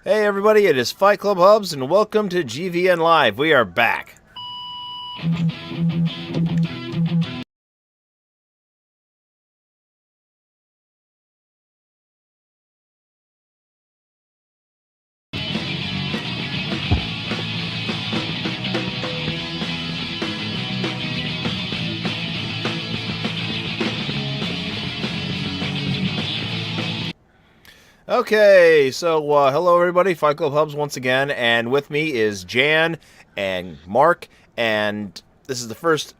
Hey everybody, it is Fight Club Hubs and welcome to GVN Live. We are back. Okay, so hello everybody, Fight Club Hubs once again, and with me is Jan and Mark, and this is the first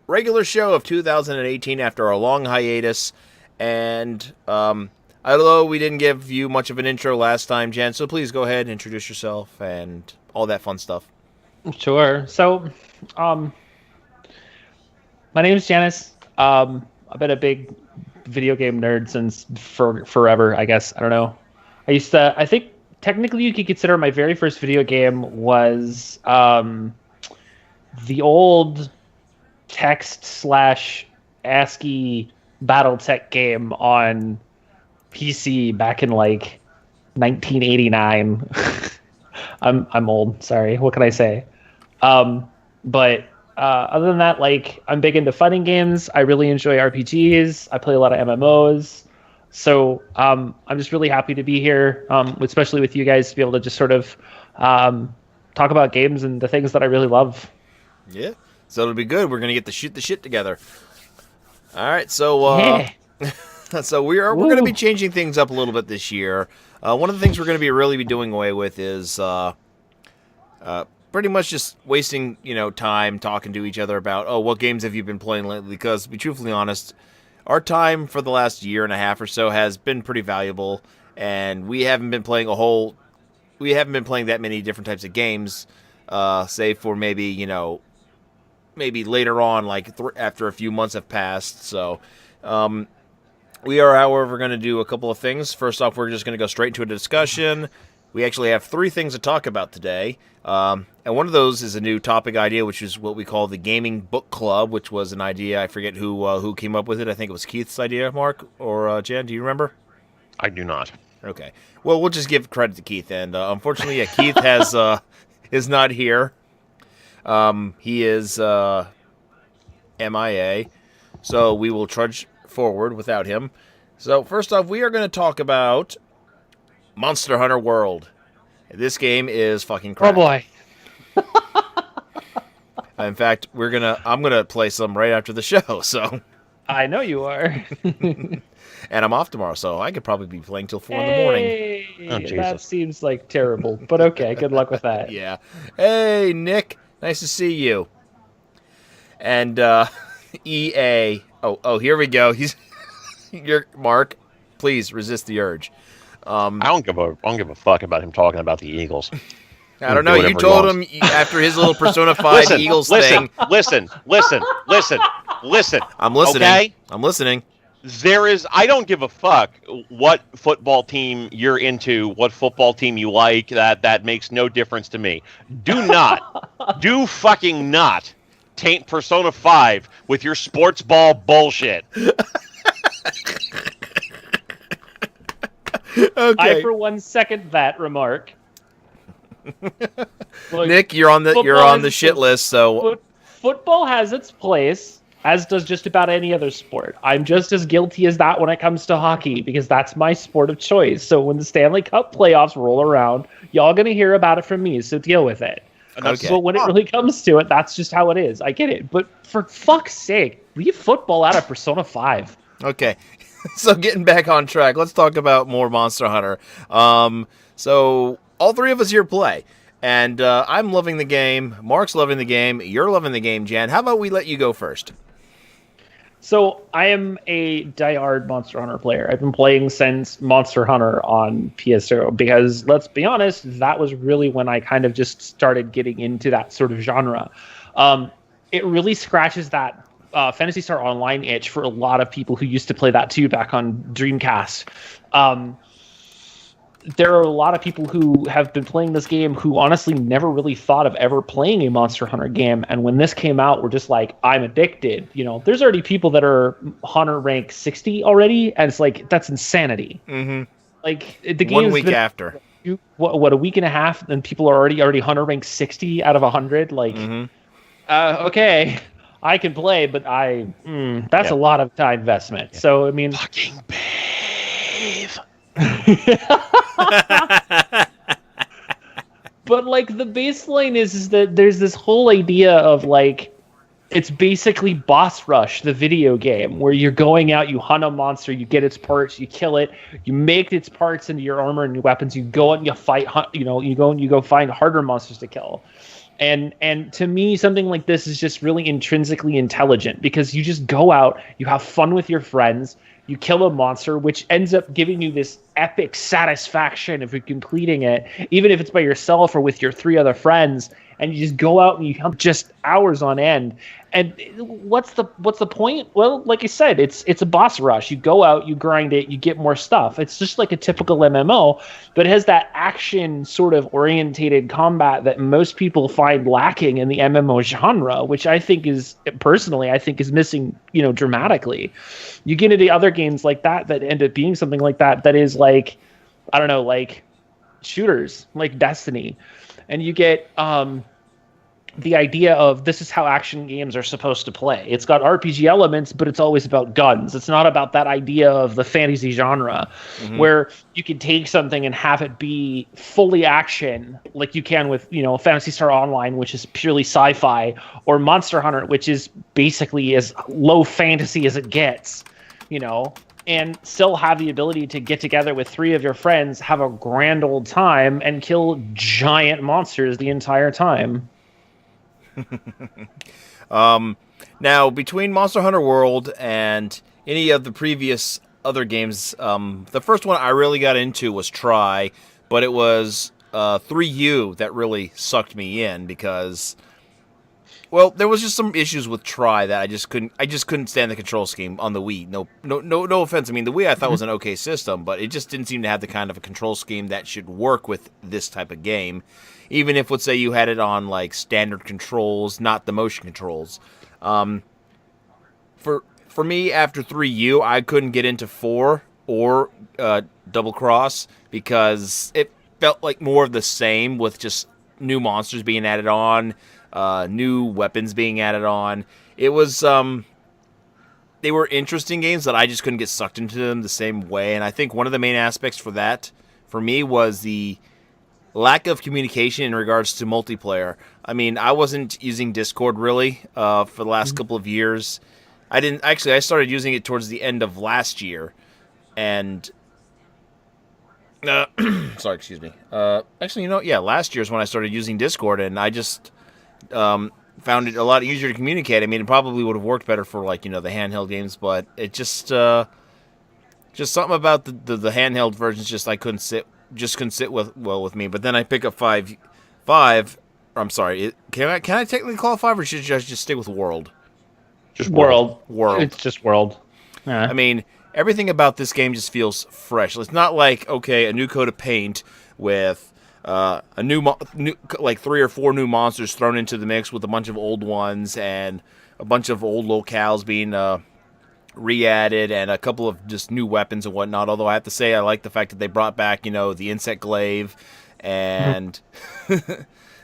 regular show of 2018 after a long hiatus, and I don't know, we didn't give you much of an intro last time, Jan, so please go ahead and introduce yourself and all that fun stuff. Sure. So, my name is Janice. I've been a big video game nerd since forever, I guess. I don't know. I think technically you could consider my very first video game was the old text/ASCII BattleTech game on PC back in like 1989. I'm old. Sorry. What can I say? But other than that, like, I'm big into fighting games. I really enjoy RPGs. I play a lot of MMOs. So I'm just really happy to be here, especially with you guys, to be able to just sort of talk about games and the things that I really love. Yeah, so it'll be good. We're gonna get to shoot the shit together. All right, so Yeah. so we're going to be changing things up a little bit this year. One of the things we're going to be really doing away with is pretty much just wasting time talking to each other about what games have you been playing lately. Because to be truthfully honest, our time for the last year and a half or so has been pretty valuable, and we haven't been playing that many different types of games, save for maybe later on, like after a few months have passed. So. We are, however, going to do a couple of things. First off, we're just going to go straight into a discussion. We actually have 3 things to talk about today. And one of those is a new topic idea, which is what we call the Gaming Book Club, which was an idea. I forget who came up with it. I think it was Keith's idea, Mark, or Jan. Do you remember? I do not. Okay. Well, we'll just give credit to Keith. And unfortunately, Keith is not here. He is MIA. So we will trudge forward without him. So first off, we are going to talk about Monster Hunter World. This game is fucking crap. Oh boy. In fact, I'm gonna play some right after the show. So I know you are. And I'm off tomorrow, so I could probably be playing till 4 in the morning. Oh, Jesus. That seems like terrible, but okay. Good luck with that. Yeah. Hey, Nick. Nice to see you. And EA. Oh, here we go. You're Mark. Please resist the urge. I don't give a fuck about him talking about the Eagles. I don't know. You told him after his little Persona 5 Eagles thing. Listen. I'm listening. Okay? I'm listening. I don't give a fuck what football team you're into, what football team you like. That makes no difference to me. Do fucking not taint Persona 5 with your sports ball bullshit. Okay. I, for one, second that remark. Look, Nick, you're on the shit list, so football has its place, as does just about any other sport. I'm just as guilty as that when it comes to hockey, because that's my sport of choice. So when the Stanley Cup playoffs roll around, y'all gonna hear about it from me, so deal with it. Okay. So when it really comes to it, that's just how it is. I get it. But for fuck's sake, leave football out of Persona 5. Okay. So getting back on track, let's talk about more Monster Hunter. So all 3 of us here play. And I'm loving the game. Mark's loving the game. You're loving the game, Jan. How about we let you go first? So I am a diehard Monster Hunter player. I've been playing since Monster Hunter on PS0 because, let's be honest, that was really when I kind of just started getting into that sort of genre. It really scratches that Phantasy Star Online itch for a lot of people who used to play that too back on Dreamcast. There are a lot of people who have been playing this game who honestly never really thought of ever playing a Monster Hunter game. And when this came out, we're just like, I'm addicted. There's already people that are Hunter rank 60 already. And it's like, that's insanity. Mm-hmm. Like, the game 1 week after. what a week and a half, and people are already hunter rank 60 out of 100. Like, okay, I can play, but that's a lot of time investment. Yeah. So I mean, fucking bathe. But like the baseline is that there's this whole idea of like, it's basically boss rush, the video game, where you're going out, you hunt a monster, you get its parts, you kill it, you make its parts into your armor and your weapons, you go out and you fight, you go find harder monsters to kill. And to me, something like this is just really intrinsically intelligent, because you just go out, you have fun with your friends, you kill a monster, which ends up giving you this epic satisfaction if you're completing it, even if it's by yourself or with your 3 other friends, and you just go out and you hunt just hours on end. And what's the point? Well, like I said, it's a boss rush. You go out, you grind it, you get more stuff. It's just like a typical MMO, but it has that action sort of orientated combat that most people find lacking in the MMO genre, which I think is missing, dramatically. You get into other games like that end up being something like that is like, I don't know, like shooters, like Destiny. And you get the idea of this is how action games are supposed to play. It's got RPG elements, but it's always about guns. It's not about that idea of the fantasy genre where you can take something and have it be fully action, like you can with, Phantasy Star Online, which is purely sci-fi, or Monster Hunter, which is basically as low fantasy as it gets, and still have the ability to get together with 3 of your friends, have a grand old time, and kill giant monsters the entire time. Now, between Monster Hunter World and any of the previous other games, the first one I really got into was Try, but it was 3U that really sucked me in because, well, there was just some issues with Try that I just couldn't stand the control scheme on the Wii. No offense. I mean, the Wii I thought was an okay system, but it just didn't seem to have the kind of a control scheme that should work with this type of game. Even if, let's say, you had it on, like, standard controls, not the motion controls. For me, after 3U, I couldn't get into 4 or Double Cross because it felt like more of the same with just new monsters being added on, new weapons being added on. It was, they were interesting games that I just couldn't get sucked into them the same way. And I think one of the main aspects for that, for me, was the lack of communication in regards to multiplayer. I mean, I wasn't using Discord really for the last couple of years. I started using it towards the end of last year, and sorry, excuse me. Last year is when I started using Discord, and I just found it a lot easier to communicate. I mean, it probably would have worked better for the handheld games, but it just something about the handheld versions couldn't sit with me. But then I pick up 5. I'm sorry. Can I technically call it 5, or should I just stick with World? Just World. It's just World. Yeah. I mean, everything about this game just feels fresh. It's not like, okay, a new coat of paint with a new like 3 or 4 new monsters thrown into the mix with a bunch of old ones and a bunch of old locales being re-added and a couple of just new weapons and whatnot. Although I have to say I like the fact that they brought back, the insect glaive and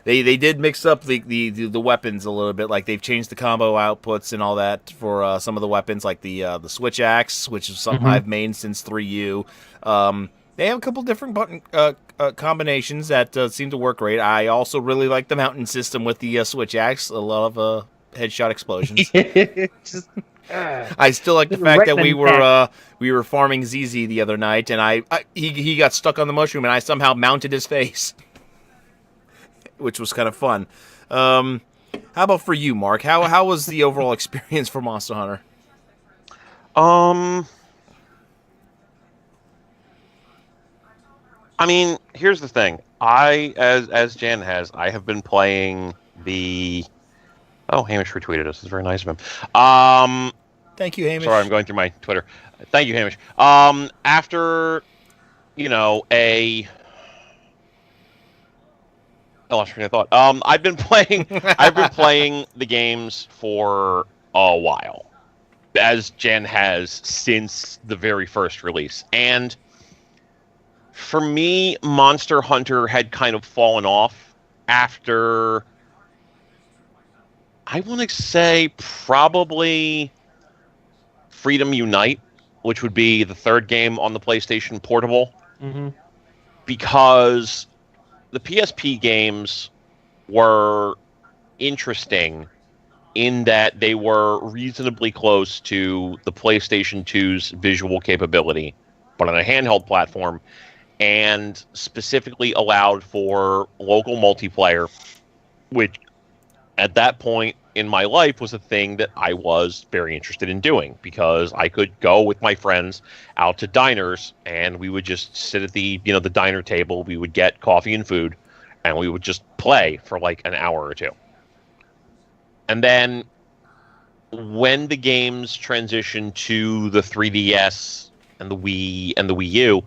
they did mix up the weapons a little bit. Like they've changed the combo outputs and all that for some of the weapons, like the switch axe, which is something I've made since 3U. They have a couple different button combinations that seem to work great. I also really like the mountain system with the switch axe. A lot of headshot explosions. I still like the fact that we were farming ZZ the other night, and he got stuck on the mushroom, and I somehow mounted his face, which was kind of fun. How about for you, Mark? How was the overall experience for Monster Hunter? I mean, here's the thing. As Jan has, I have been playing the. Oh, Hamish retweeted us. It's very nice of him. Thank you, Hamish. Sorry, I'm going through my Twitter. Thank you, Hamish. After, I lost train of thought. I've been playing the games for a while, as Jan has since the very first release, and For me, Monster Hunter had kind of fallen off after, I want to say, probably Freedom Unite, which would be the third game on the PlayStation Portable, because the PSP games were interesting in that they were reasonably close to the PlayStation 2's visual capability, but on a handheld platform, and specifically allowed for local multiplayer, which at that point in my life was a thing that I was very interested in doing, because I could go with my friends out to diners and we would just sit at the diner table, we would get coffee and food, and we would just play for like an hour or two. And then when the games transitioned to the 3DS and the Wii and the Wii U,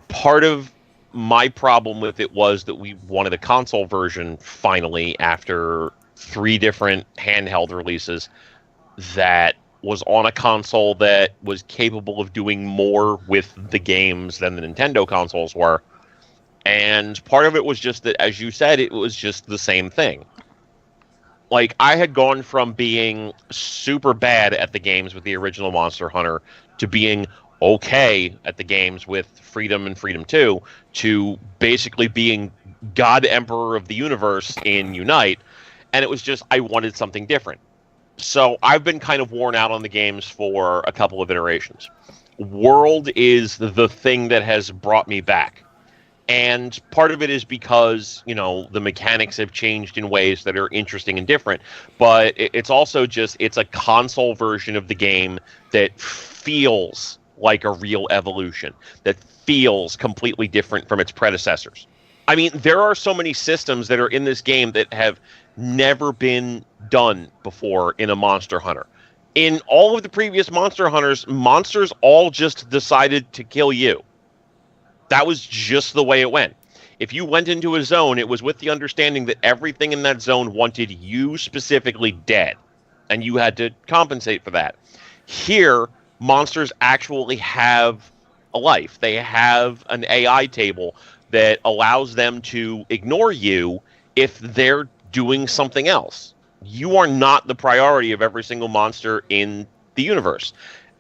part of my problem with it was that we wanted a console version finally after 3 different handheld releases that was on a console that was capable of doing more with the games than the Nintendo consoles were. And part of it was just that, as you said, it was just the same thing. Like, I had gone from being super bad at the games with the original Monster Hunter to being okay at the games with Freedom and Freedom 2 to basically being God Emperor of the Universe in Unite. And it was just, I wanted something different. So I've been kind of worn out on the games for a couple of iterations. World is the thing that has brought me back. And part of it is because, the mechanics have changed in ways that are interesting and different. But it's also just, it's a console version of the game that feels like a real evolution, that feels completely different from its predecessors. I mean, there are so many systems that are in this game that have never been done before in a Monster Hunter. In all of the previous Monster Hunters, monsters all just decided to kill you. That was just the way it went. If you went into a zone, it was with the understanding that everything in that zone wanted you specifically dead, and you had to compensate for that. Here, monsters actually have a life. They have an AI table that allows them to ignore you if they're doing something else. You are not the priority of every single monster in the universe.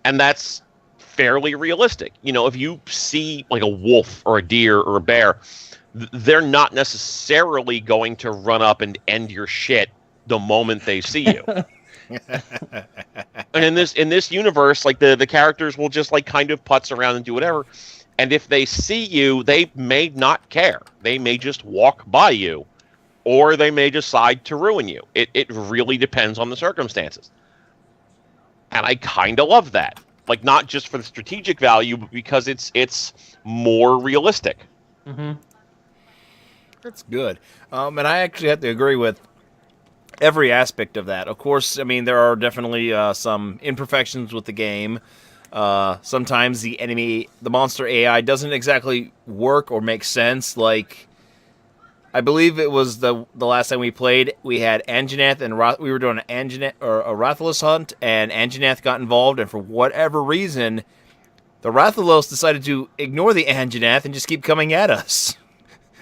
And that's fairly realistic. If you see like a wolf or a deer or a bear, they're not necessarily going to run up and end your shit the moment they see you. And in this universe, like the characters will just like kind of putz around and do whatever. And if they see you, they may not care. They may just walk by you, or they may decide to ruin you. It really depends on the circumstances. And I kind of love that. Like, not just for the strategic value, but because it's more realistic. Mm-hmm. That's good. And I actually have to agree with every aspect of that. Of course, I mean, there are definitely some imperfections with the game. Sometimes the monster AI doesn't exactly work or make sense. Like, I believe it was the last time we played, we had Anjanath and we were doing an Anjanath or a Rathalos hunt, and Anjanath got involved, and for whatever reason, the Rathalos decided to ignore the Anjanath and just keep coming at us.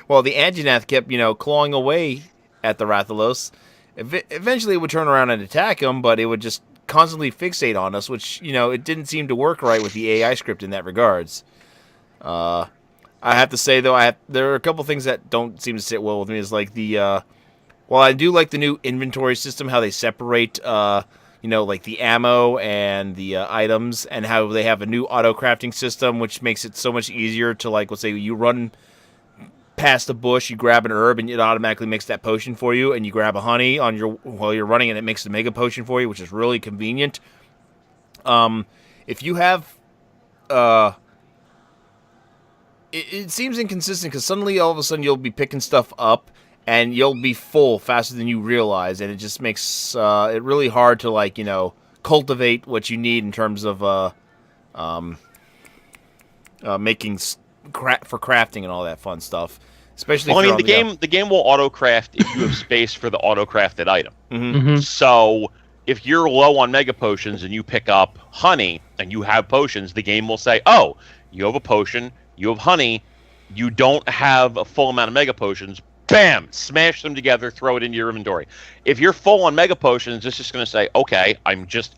Well, the Anjanath kept, clawing away at the Rathalos. Eventually, it would turn around and attack him, but it would just constantly fixate on us, which, it didn't seem to work right with the AI script in that regards. I have to say, though, there are a couple things that don't seem to sit well with me. Is like well, I do like the new inventory system, how they separate, like the ammo and the items, and how they have a new auto-crafting system, which makes it so much easier to, like, let's say you run past a bush, you grab an herb, and it automatically makes that potion for you, and you grab a honey while you're running, and it makes the mega potion for you, which is really convenient. If you have... It seems inconsistent because suddenly, all of a sudden, you'll be picking stuff up and you'll be full faster than you realize, and it just makes it really hard to, like, cultivate what you need in terms of making for crafting and all that fun stuff. Especially, well, I mean, the game will auto craft if you have space for the auto crafted item. Mm-hmm. Mm-hmm. So if you're low on mega potions and you pick up honey and you have potions, the game will say, "Oh, you have a potion. You have honey, You don't have a full amount of Mega Potions. Bam! Smash them together, throw it into your inventory. If you're full on Mega Potions, it's just going to say, okay, I'm just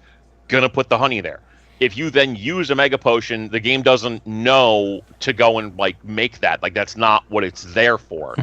going to put the honey there. If you then use a Mega Potion, the game doesn't know to go and like make that. Like that's not what it's there for.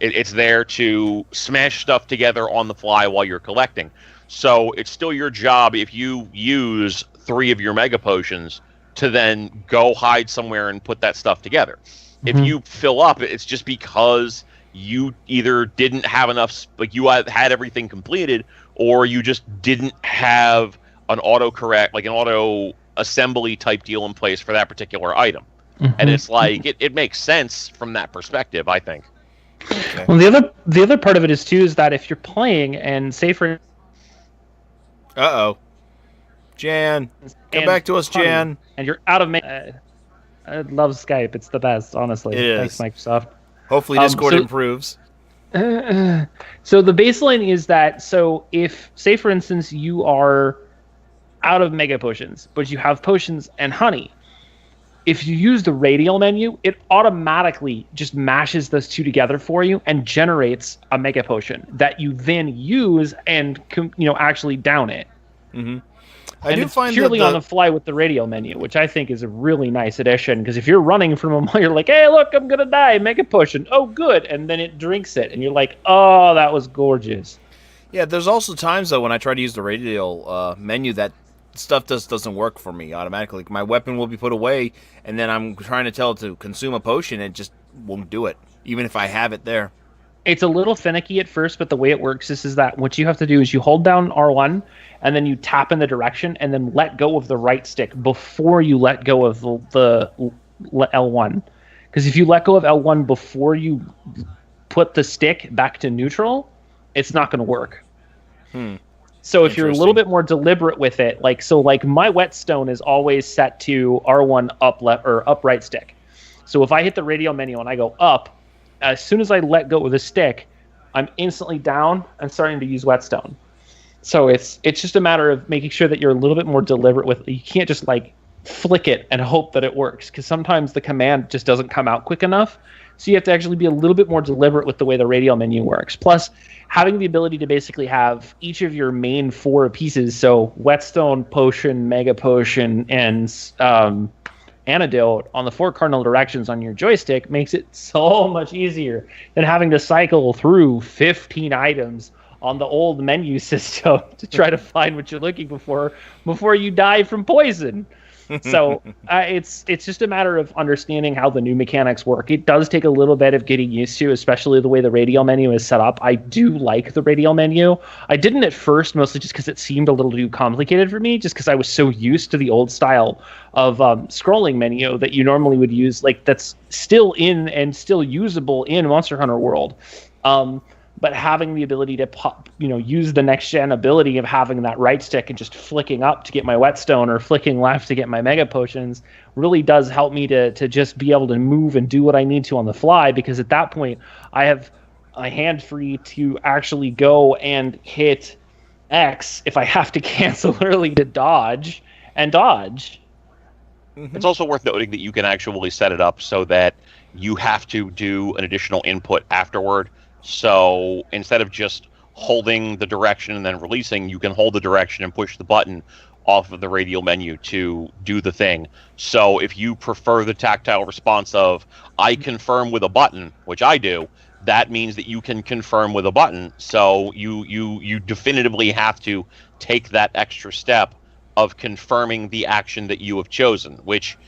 It's there to smash stuff together on the fly while you're collecting. So it's still your job if you use 3 of your Mega Potions to then go hide somewhere and put that stuff together. If you fill up, it's just because you either didn't have enough, like you had everything completed, or you just didn't have an autocorrect, like an auto assembly type deal in place for that particular item. And it's like it makes sense from that perspective, I think. Okay. Well, the other part of it is too is that if you're playing and say for Jan, come back to us, Jan. And you're out of I love Skype. It's the best, honestly. It Thanks, Microsoft. Hopefully Discord improves. So the baseline is that, so if, say for instance, you are out of Mega Potions, but you have potions and honey, if you use the radial menu, it automatically just mashes those two together for you and generates a Mega Potion that you then use and actually down it. I do it's find purely that on the fly with the radial menu, which I think is a really nice addition. Because if you're running from a mall, you're like, "Hey, look, I'm gonna die! Mega Potion! Oh, good!" And then it drinks it, and you're like, "Oh, that was gorgeous." Yeah, there's also times though when I try to use the radial menu that stuff doesn't work for me automatically. My weapon will be put away, and then I'm trying to tell it to consume a potion, and it just won't do it, even if I have it there. It's a little finicky at first, but the way it works is that what you have to do is you hold down R1, and then you tap in the direction, and then let go of the right stick before you let go of the L1. Because if you let go of L1 before you put the stick back to neutral, it's not going to work. So if you're a little bit more deliberate with it, like my whetstone is always set to R1 up left or up right stick. So if I hit the radial menu and I go up, as soon as I let go of the stick, I'm instantly down and starting to use whetstone. So it's just a matter of making sure that you're a little bit more deliberate with it. You can't just like flick it and hope that it works, because sometimes the command just doesn't come out quick enough. So you have to actually be a little bit more deliberate with the way the radial menu works. Plus, having the ability to basically have each of your main 4 pieces, so whetstone, potion, mega potion, and antidote on the 4 cardinal directions on your joystick, makes it so much easier than having to cycle through 15 items on the old menu system to try to find what you're looking for before you die from poison. So it's just a matter of understanding how the new mechanics work. It does take a little bit of getting used to, especially the way the radial menu is set up. I do like the radial menu. I didn't at first, mostly just because it seemed a little too complicated for me, just because I was so used to the old style of scrolling menu that you normally would use, like that's still in and still usable in Monster Hunter World. But having the ability to use the next gen ability of having that right stick and just flicking up to get my whetstone or flicking left to get my mega potions really does help me to just be able to move and do what I need to on the fly, because at that point I have a hand free to actually go and hit X if I have to cancel early to dodge. It's also worth noting that you can actually set it up so that you have to do an additional input afterward. So instead of just holding the direction and then releasing, you can hold the direction and push the button off of the radial menu to do the thing. So if you prefer the tactile response of, I confirm with a button, which I do, that means that you can confirm with a button. So you definitively have to take that extra step of confirming the action that you have chosen, which,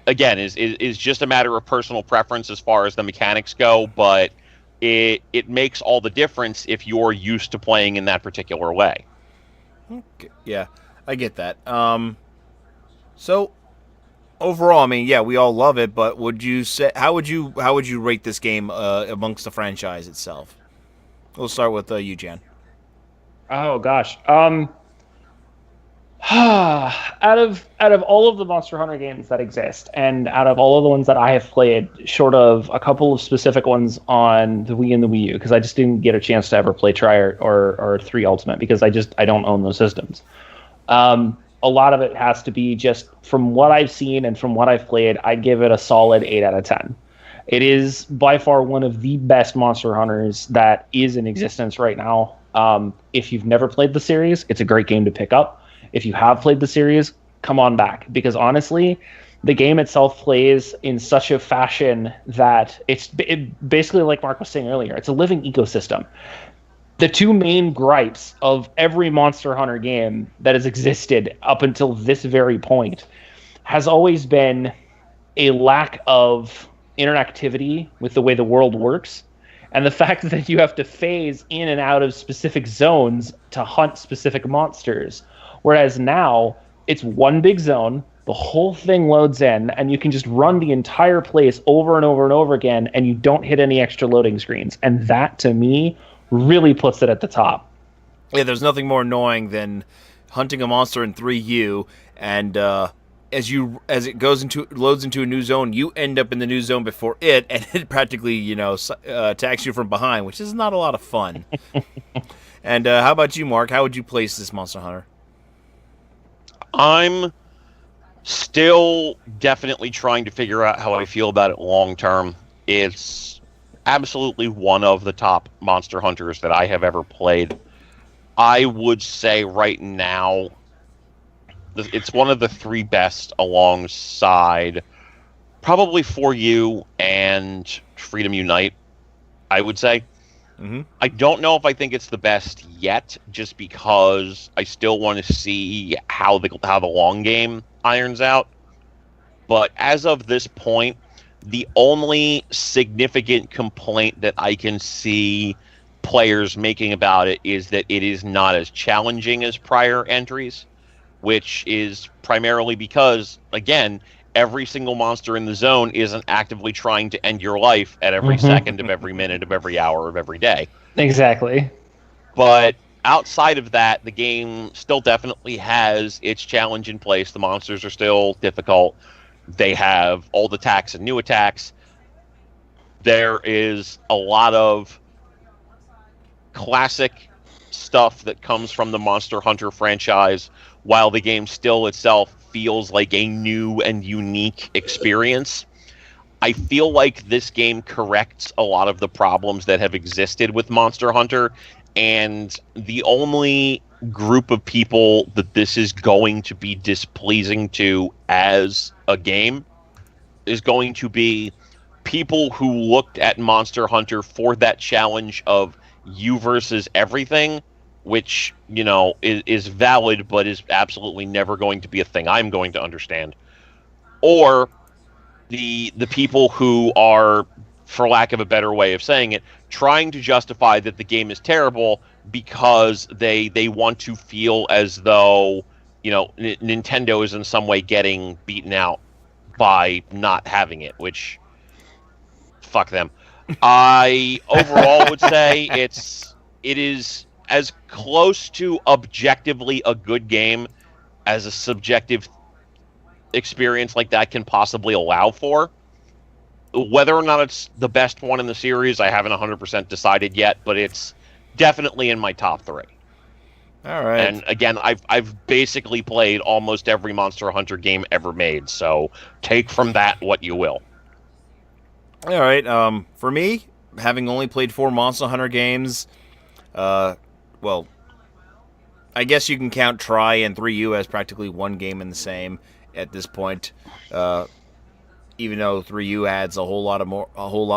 again, is just a matter of personal preference as far as the mechanics go, but it makes all the difference if you're used to playing in that particular way. Okay. Yeah, I get that. So overall, I mean, yeah, we all love it, but would you say how would you rate this game amongst the franchise itself? We'll start with you, Jan. Oh gosh. Out of all of the Monster Hunter games that exist, and out of all of the ones that I have played, short of a couple of specific ones on the Wii and the Wii U, because I just didn't get a chance to ever play Tri or 3 Ultimate, because I don't own those systems. A lot of it has to be just from what I've seen and from what I've played, I'd give it a solid 8 out of 10. It is by far one of the best Monster Hunters that is in existence right now. If you've never played the series, it's a great game to pick up. If you have played the series, come on back, because honestly, the game itself plays in such a fashion that basically, like Mark was saying earlier, it's a living ecosystem. The two main gripes of every Monster Hunter game that has existed up until this very point has always been a lack of interactivity with the way the world works, and the fact that you have to phase in and out of specific zones to hunt specific monsters. Whereas now, it's one big zone, the whole thing loads in, and you can just run the entire place over and over and over again, and you don't hit any extra loading screens. And that, to me, really puts it at the top. Yeah, there's nothing more annoying than hunting a monster in 3U, and as it loads into a new zone, you end up in the new zone before it, and it practically attacks you from behind, which is not a lot of fun. And how about you, Mark? How would you place this Monster Hunter? I'm still definitely trying to figure out how I feel about it long term. It's absolutely one of the top Monster Hunters that I have ever played. I would say right now it's one of the three best, alongside probably 4U and Freedom Unite, I would say. Mm-hmm. I don't know if I think it's the best yet, just because I still want to see how the long game irons out. But as of this point, the only significant complaint that I can see players making about it is that it is not as challenging as prior entries, which is primarily because, again, every single monster in the zone isn't actively trying to end your life at every second of every minute of every hour of every day. Exactly. But outside of that, the game still definitely has its challenge in place. The monsters are still difficult. They have old attacks and new attacks. There is a lot of classic stuff that comes from the Monster Hunter franchise, while the game still itself feels like a new and unique experience. I feel like this game corrects a lot of the problems that have existed with Monster Hunter, and the only group of people that this is going to be displeasing to as a game is going to be people who looked at Monster Hunter for that challenge of you versus everything, which, is valid, but is absolutely never going to be a thing I'm going to understand. Or the people who are, for lack of a better way of saying it, trying to justify that the game is terrible because they want to feel as though, Nintendo is in some way getting beaten out by not having it, which, fuck them. I overall would say it is as close to objectively a good game as a subjective experience like that can possibly allow for. Whether or not it's the best one in the series, I haven't 100% decided yet, but it's definitely in my top 3. All right. And again, I've basically played almost every Monster Hunter game ever made, so take from that what you will. All right. For me, having only played 4 Monster Hunter games, well, I guess you can count Tri and 3U as practically one game in the same at this point. Even though 3U adds a whole lot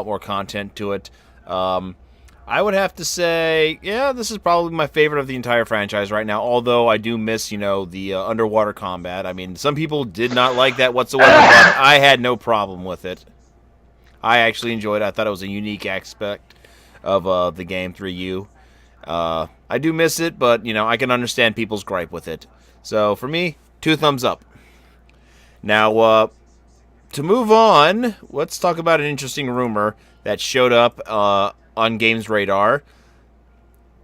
more content to it. I would have to say, yeah, this is probably my favorite of the entire franchise right now, although I do miss, the underwater combat. I mean, some people did not like that whatsoever, but I had no problem with it. I actually enjoyed it. I thought it was a unique aspect of the game 3U. I do miss it, but, I can understand people's gripe with it. So, for me, 2 thumbs up. Now, to move on, let's talk about an interesting rumor that showed up on Games Radar.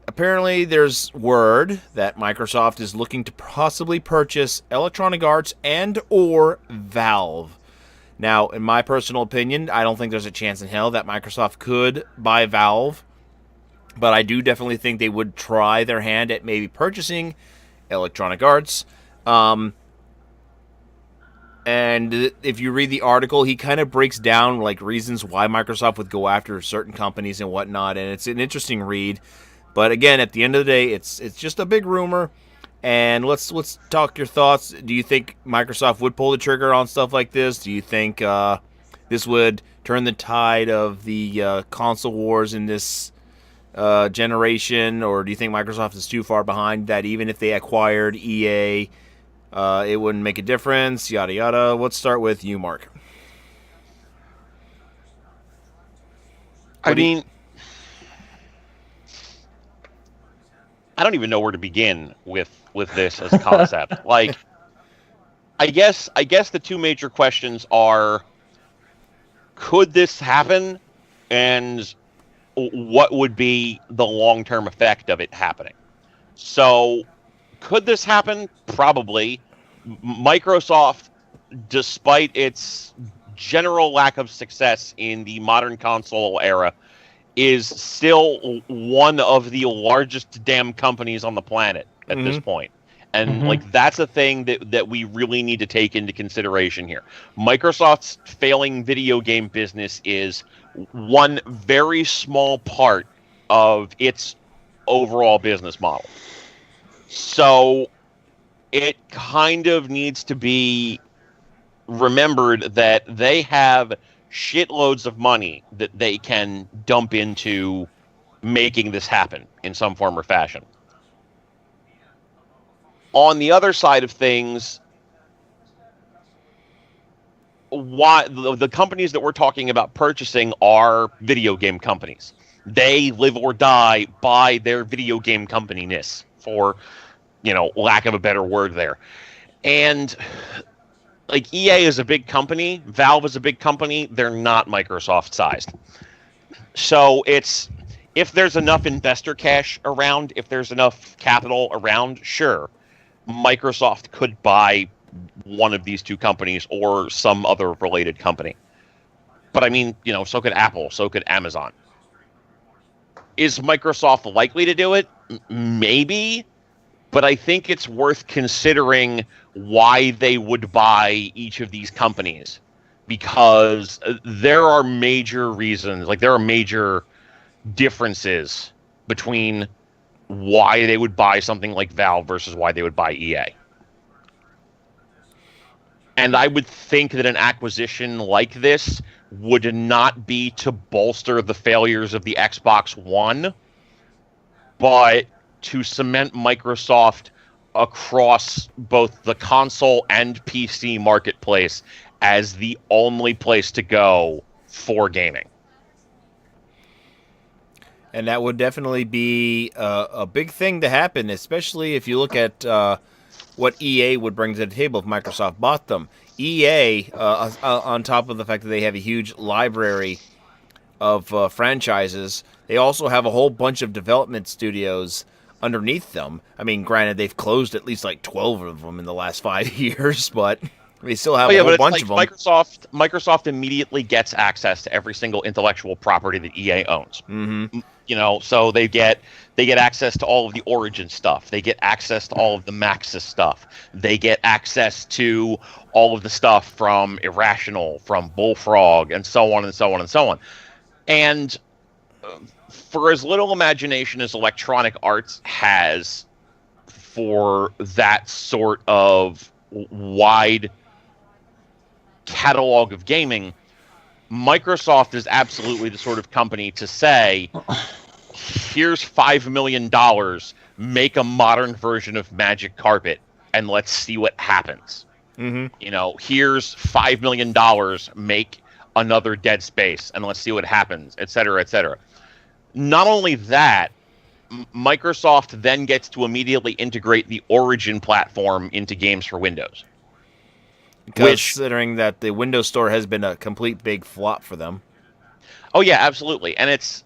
Apparently, there's word that Microsoft is looking to possibly purchase Electronic Arts and or Valve. Now, in my personal opinion, I don't think there's a chance in hell that Microsoft could buy Valve, but I do definitely think they would try their hand at maybe purchasing Electronic Arts. And if you read the article, he kind of breaks down like reasons why Microsoft would go after certain companies and whatnot, and it's an interesting read. But again, at the end of the day, it's just a big rumor. And let's talk your thoughts. Do you think Microsoft would pull the trigger on stuff like this? Do you think this would turn the tide of the console wars in this generation, or do you think Microsoft is too far behind that even if they acquired EA, it wouldn't make a difference? Yada yada. Let's start with you, Mark. I mean, I don't even know where to begin with this as a concept. Like, I guess the two major questions are: could this happen, and what would be the long-term effect of it happening? So, could this happen? Probably. Microsoft, despite its general lack of success in the modern console era, is still one of the largest damn companies on the planet at this point. And like that's a thing that we really need to take into consideration here. Microsoft's failing video game business is one very small part of its overall business model. So it kind of needs to be remembered that they have shitloads of money that they can dump into making this happen in some form or fashion. On the other side of things, why the companies that we're talking about purchasing are video game companies. They live or die by their video game company-ness, for, lack of a better word there. And like EA is a big company, Valve is a big company, they're not Microsoft sized. So if there's enough investor cash around, if there's enough capital around, sure, Microsoft could buy one of these two companies or some other related company. But I mean, so could Apple, so could Amazon. Is Microsoft likely to do it? Maybe. But I think it's worth considering why they would buy each of these companies, because there are major reasons, like there are major differences between why they would buy something like Valve versus why they would buy EA. And I would think that an acquisition like this would not be to bolster the failures of the Xbox One, but to cement Microsoft across both the console and PC marketplace as the only place to go for gaming. And that would definitely be a big thing to happen, especially if you look at what EA would bring to the table if Microsoft bought them. EA, on top of the fact that they have a huge library of franchises, they also have a whole bunch of development studios underneath them. I mean, granted, they've closed at least like 12 of them in the last 5 years, but they still have a whole bunch of them. Microsoft immediately gets access to every single intellectual property that EA owns. Mm-hmm. So they get access to all of the Origin stuff. They get access to all of the Maxis stuff. They get access to all of the stuff from Irrational, from Bullfrog, and so on and so on and so on. And for as little imagination as Electronic Arts has for that sort of wide catalog of gaming, Microsoft is absolutely the sort of company to say, here's $5 million, make a modern version of Magic Carpet, and let's see what happens. Mm-hmm. Here's $5 million, make another Dead Space, and let's see what happens, et cetera, et cetera. Not only that, Microsoft then gets to immediately integrate the Origin platform into games for Windows. Considering that the Windows Store has been a complete big flop for them. Oh yeah, absolutely. And it's,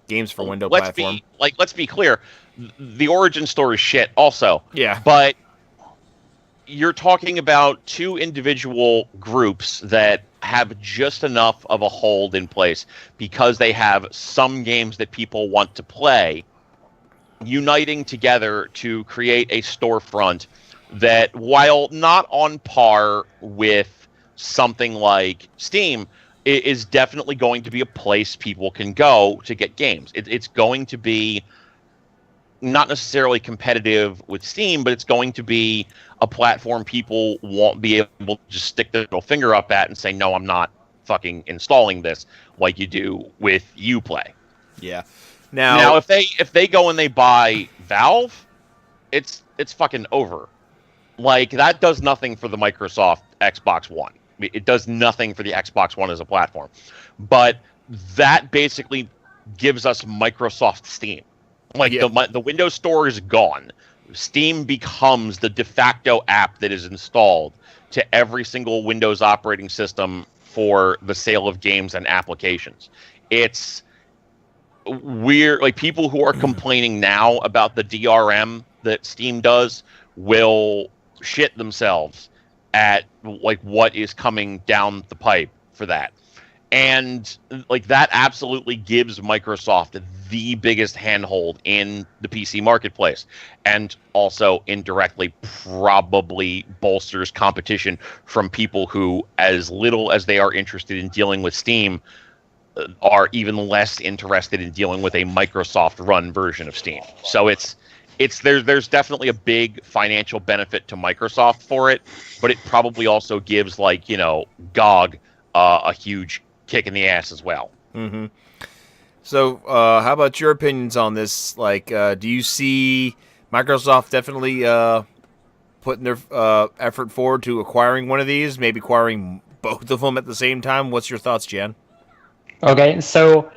games for Windows platform. Let's be clear, the Origin Store is shit also. Yeah. But you're talking about two individual groups that have just enough of a hold in place because they have some games that people want to play, uniting together to create a storefront that while not on par with something like Steam, it is definitely going to be a place people can go to get games. It's going to be not necessarily competitive with Steam, but it's going to be a platform people won't be able to just stick their little finger up at and say, no, I'm not fucking installing this, like you do with Uplay. Yeah. Now if they go and they buy Valve, it's fucking over. Like, that does nothing for the Microsoft Xbox One. It does nothing for the Xbox One as a platform. But that basically gives us Microsoft Steam. Like, the Windows Store is gone. Steam becomes the de facto app that is installed to every single Windows operating system for the sale of games and applications. It's weird. Like, people who are complaining now about the DRM that Steam does will shit themselves at like what is coming down the pipe for that. And like, that absolutely gives Microsoft the biggest handhold in the PC marketplace, and also indirectly probably bolsters competition from people who, as little as they are interested in dealing with Steam, are even less interested in dealing with a Microsoft run version of Steam. So there's definitely a big financial benefit to Microsoft for it, but it probably also gives, like, GOG a huge kick in the ass as well. Mm-hmm. So, how about your opinions on this? Like, do you see Microsoft definitely putting their effort forward to acquiring one of these, maybe acquiring both of them at the same time? What's your thoughts, Jan? Okay, so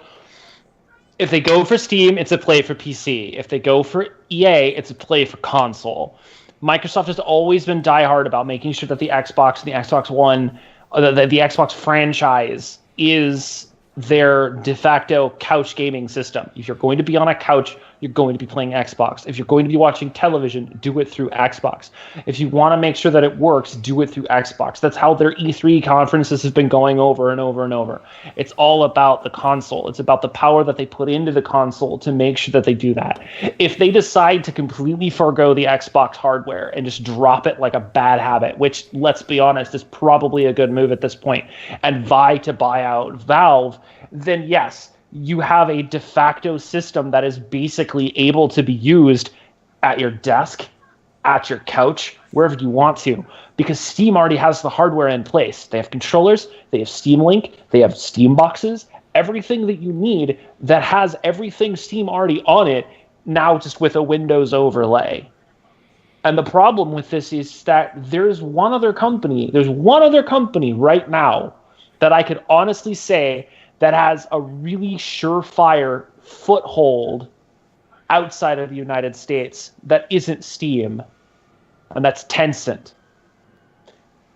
if they go for Steam, it's a play for PC. If they go for EA, it's a play for console. Microsoft has always been diehard about making sure that the Xbox and the Xbox One, the Xbox franchise is their de facto couch gaming system. If you're going to be on a couch, you're going to be playing Xbox. If you're going to be watching television, do it through Xbox. If you want to make sure that it works, do it through Xbox. That's how their E3 conferences have been going over and over and over. It's all about the console. It's about the power that they put into the console to make sure that they do that. If they decide to completely forego the Xbox hardware and just drop it like a bad habit, which, let's be honest, is probably a good move at this point, and vie to buy out Valve, then yes, you have a de facto system that is basically able to be used at your desk, at your couch, wherever you want to, because Steam already has the hardware in place. They have controllers, they have Steam Link, they have Steam boxes, everything that you need that has everything Steam already on it, now just with a Windows overlay. And the problem with this is that there's one other company right now that I could honestly say that has a really surefire foothold outside of the United States that isn't Steam, and that's Tencent.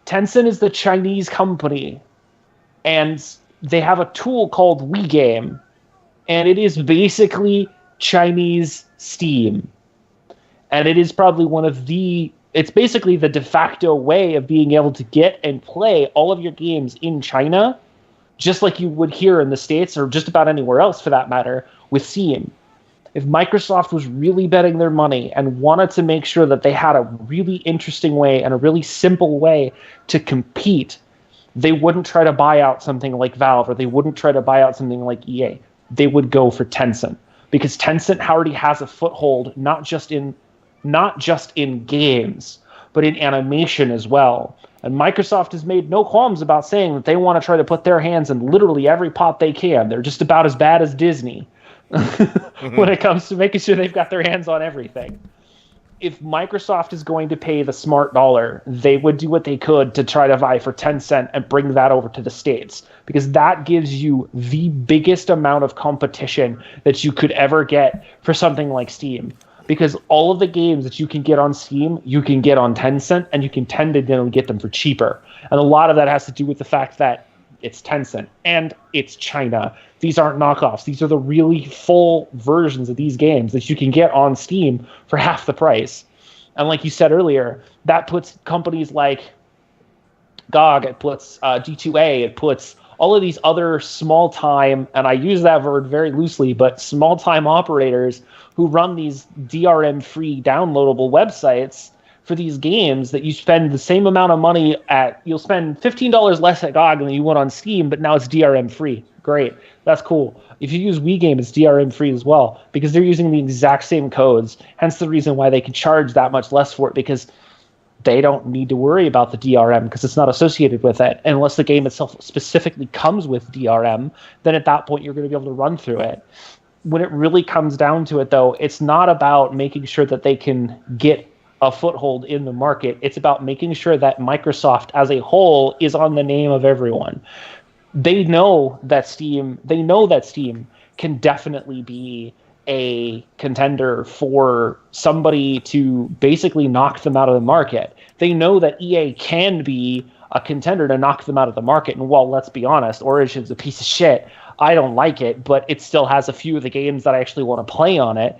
Tencent is the Chinese company, and they have a tool called WeGame, and it is basically Chinese Steam. And it is probably it's basically the de facto way of being able to get and play all of your games in China, just like you would here in the States, or just about anywhere else for that matter, with Steam. If Microsoft was really betting their money and wanted to make sure that they had a really interesting way and a really simple way to compete, they wouldn't try to buy out something like Valve, or they wouldn't try to buy out something like EA. They would go for Tencent, because Tencent already has a foothold not just in games, but in animation as well. And Microsoft has made no qualms about saying that they want to try to put their hands in literally every pot they can. They're just about as bad as Disney when it comes to making sure they've got their hands on everything. If Microsoft is going to pay the smart dollar, they would do what they could to try to vie for Tencent and bring that over to the States, because that gives you the biggest amount of competition that you could ever get for something like Steam. Because all of the games that you can get on Steam, you can get on Tencent, and you can tend to get them for cheaper. And a lot of that has to do with the fact that it's Tencent and it's China. These aren't knockoffs. These are the really full versions of these games that you can get on Steam for half the price. And like you said earlier, that puts companies like GOG, it puts G2A, it puts all of these other small-time, and I use that word very loosely, but small-time operators who run these DRM-free downloadable websites for these games that you spend the same amount of money you'll spend $15 less at GOG than you would on Steam, but now it's DRM free. Great. That's cool. If you use Wii Game, it's DRM free as well, because they're using the exact same codes. Hence the reason why they can charge that much less for it, because they don't need to worry about the DRM because it's not associated with it. Unless the game itself specifically comes with DRM, then at that point you're going to be able to run through it. When it really comes down to it, though, it's not about making sure that they can get a foothold in the market. It's about making sure that Microsoft as a whole is on the name of everyone. They know that Steam can definitely be a contender for somebody to basically knock them out of the market. They know that EA can be a contender to knock them out of the market. And while, let's be honest, Origin's a piece of shit, I don't like it, but it still has a few of the games that I actually want to play on it.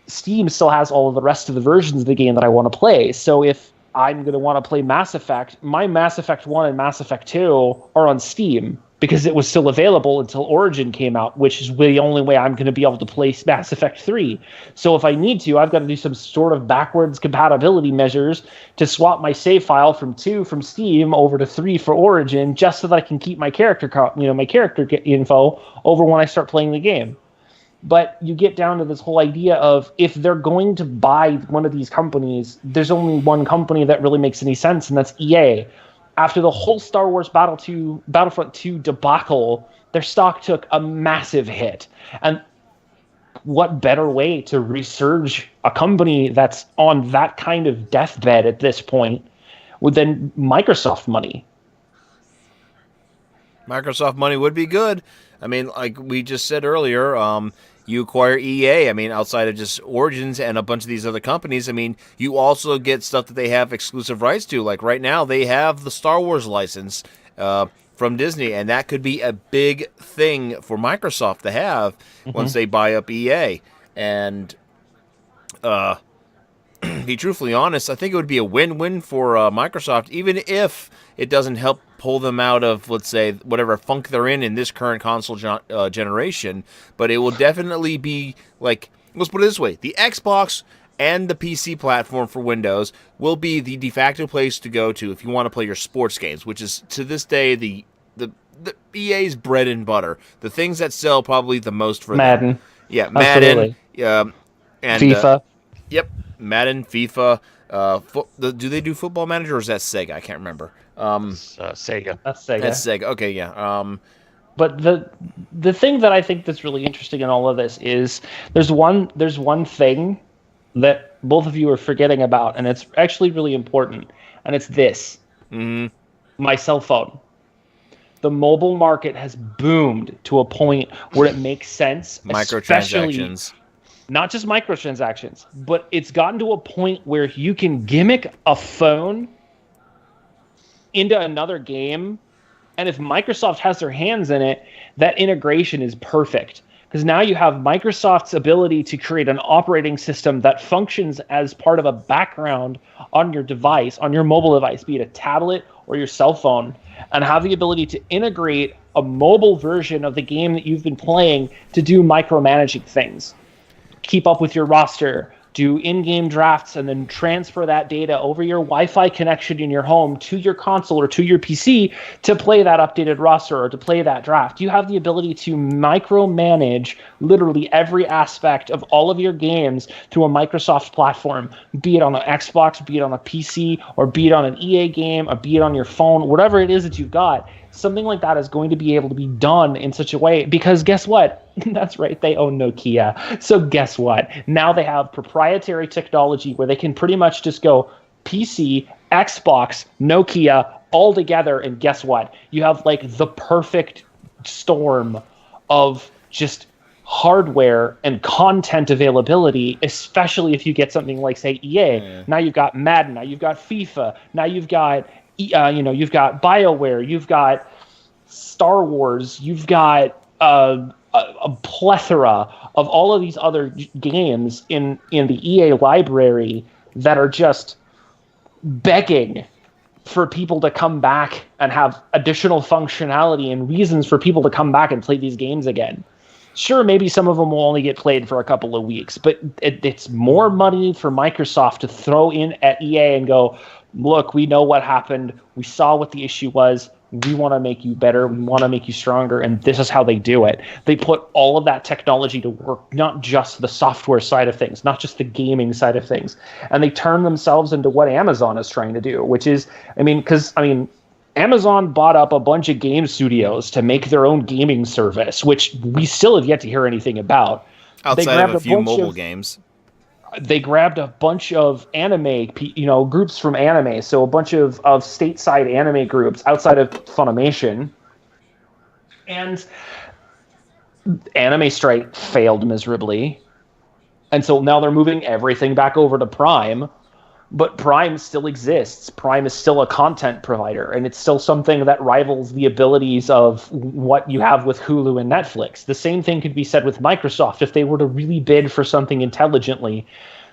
Steam still has all of the rest of the versions of the game that I want to play. So if I'm going to want to play Mass Effect, my Mass Effect 1 and Mass Effect 2 are on Steam, because it was still available until Origin came out, which is the only way I'm going to be able to play Mass Effect 3. So if I need to, I've got to do some sort of backwards compatibility measures to swap my save file from 2 from Steam over to 3 for Origin, just so that I can keep my character info over when I start playing the game. But you get down to this whole idea of, if they're going to buy one of these companies, there's only one company that really makes any sense, and that's EA. After the whole Star Wars Battlefront 2 debacle, their stock took a massive hit. And what better way to resurge a company that's on that kind of deathbed at this point than Microsoft money? Microsoft money would be good. I mean, like we just said earlier, you acquire EA. I mean, outside of just Origins and a bunch of these other companies, I mean, you also get stuff that they have exclusive rights to. Like right now, they have the Star Wars license from Disney, and that could be a big thing for Microsoft to have once they buy up EA. And be truthfully honest, I think it would be a win-win for Microsoft, even if it doesn't help pull them out of, let's say, whatever funk they're in this current console generation. But it will definitely be, like, let's put it this way, the Xbox and the PC platform for Windows will be the de facto place to go to if you want to play your sports games, which is, to this day, the EA's bread and butter. The things that sell probably the most for Madden. them. Yeah, Madden. Absolutely. And FIFA. Yep, Madden, FIFA. Do they do Football Manager, or is that Sega? I can't remember. Sega. That's Sega. That's Sega. Okay, yeah. But the thing that I think that's really interesting in all of this is there's one thing that both of you are forgetting about, and it's actually really important, and it's this. My cell phone. The mobile market has boomed to a point where it makes sense. Microtransactions. Not just microtransactions, but it's gotten to a point where you can gimmick a phone into another game, and if Microsoft has their hands in it, that integration is perfect. Because now you have Microsoft's ability to create an operating system that functions as part of a background on your device, on your mobile device, be it a tablet or your cell phone, and have the ability to integrate a mobile version of the game that you've been playing to do micromanaging things. Keep up with your roster, do in-game drafts, and then transfer that data over your Wi-Fi connection in your home to your console or to your PC to play that updated roster or to play that draft. You have the ability to micromanage literally every aspect of all of your games through a Microsoft platform, be it on an Xbox, be it on a PC, or be it on an EA game, or be it on your phone, whatever it is that you've got. Something like that is going to be able to be done in such a way, because guess what? That's right, they own Nokia. So guess what? Now they have proprietary technology where they can pretty much just go PC, Xbox, Nokia all together, and guess what? You have like the perfect storm of just hardware and content availability, especially if you get something like, say, EA. Yeah. Now you've got Madden, now you've got FIFA, now you've got you've got BioWare, you've got Star Wars, you've got a plethora of all of these other games in the EA library that are just begging for people to come back and have additional functionality and reasons for people to come back and play these games again. Sure, maybe some of them will only get played for a couple of weeks, but it's more money for Microsoft to throw in at EA and go, look, we know what happened. We saw what the issue was. We want to make you better. We want to make you stronger. And this is how they do it. They put all of that technology to work, not just the software side of things, not just the gaming side of things. And they turn themselves into what Amazon is trying to do, which is, Amazon bought up a bunch of game studios to make their own gaming service, which we still have yet to hear anything about. Outside of a few mobile games. They grabbed a bunch of anime, groups from anime, so a bunch of stateside anime groups outside of Funimation. And Anime Strike failed miserably. And so now they're moving everything back over to Prime. But Prime still exists. Prime is still a content provider, and it's still something that rivals the abilities of what you have with Hulu and Netflix. The same thing could be said with Microsoft. If they were to really bid for something intelligently,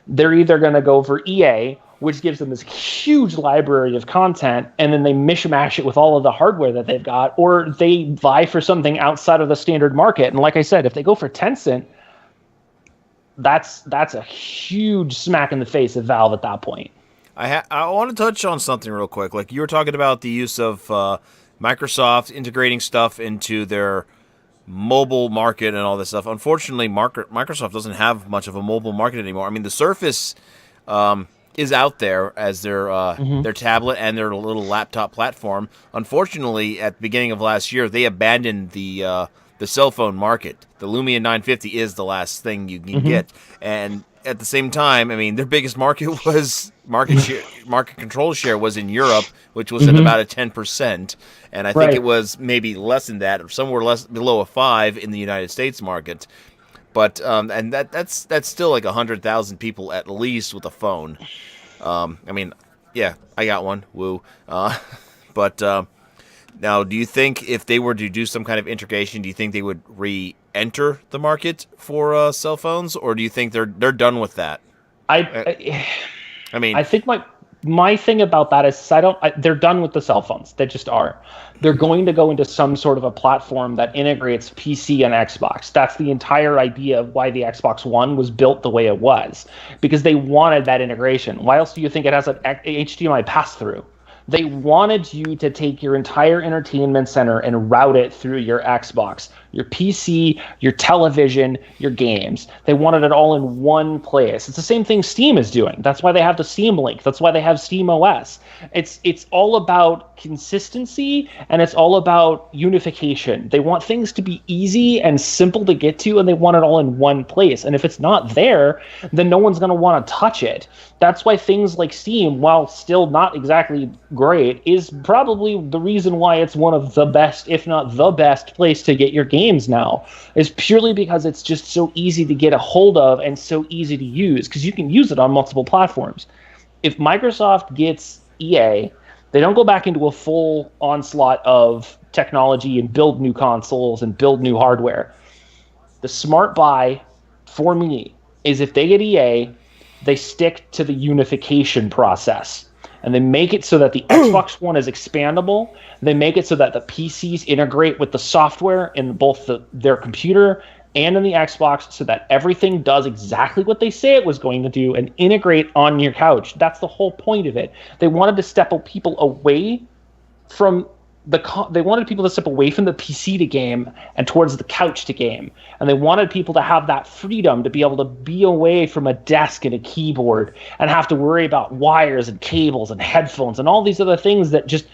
they're either going to go for EA, which gives them this huge library of content, and then they mishmash it with all of the hardware that they've got, or they vie for something outside of the standard market. And like I said, if they go for Tencent, that's a huge smack in the face of Valve at that point. I want to touch on something real quick. Like you were talking about the use of Microsoft integrating stuff into their mobile market and all this stuff. Unfortunately, Microsoft doesn't have much of a mobile market anymore. I mean, the Surface is out there as their tablet and their little laptop platform. Unfortunately, at the beginning of last year, they abandoned the cell phone market. The Lumia 950 is the last thing you can get, and at the same time, I mean, their biggest market market control share was in Europe, which was at about a 10%, and I think it was maybe less than that, or somewhere below a 5 in the United States market. But and that's still like 100,000 people at least with a phone. I mean, yeah, I got one. Woo. But now, do you think if they were to do some kind of integration, do you think they would re-enter the market for cell phones, or do you think they're done with that? I think my thing about that is they're done with the cell phones. They just are. They're going to go into some sort of a platform that integrates PC and Xbox. That's the entire idea of why the Xbox One was built the way it was, because they wanted that integration. Why else do you think it has an HDMI pass-through? They wanted you to take your entire entertainment center and route it through your Xbox, your PC, your television, your games. They wanted it all in one place. It's the same thing Steam is doing. That's why they have the Steam Link. That's why they have Steam OS. It's all about consistency, and it's all about unification. They want things to be easy and simple to get to, and they want it all in one place. And if it's not there, then no one's going to want to touch it. That's why things like Steam, while still not exactly great, is probably the reason why it's one of the best, if not the best, place to get your games now, is purely because it's just so easy to get a hold of and so easy to use, because you can use it on multiple platforms. If Microsoft gets EA, they don't go back into a full onslaught of technology and build new consoles and build new hardware. The smart buy for me is if they get EA, they stick to the unification process. And they make it so that the Xbox One is expandable. They make it so that the PCs integrate with the software in both their computer and in the Xbox, so that everything does exactly what they say it was going to do and integrate on your couch. That's the whole point of it. They wanted to step people away from the PC to game and towards the couch to game. And they wanted people to have that freedom to be able to be away from a desk and a keyboard and have to worry about wires and cables and headphones and all these other things that just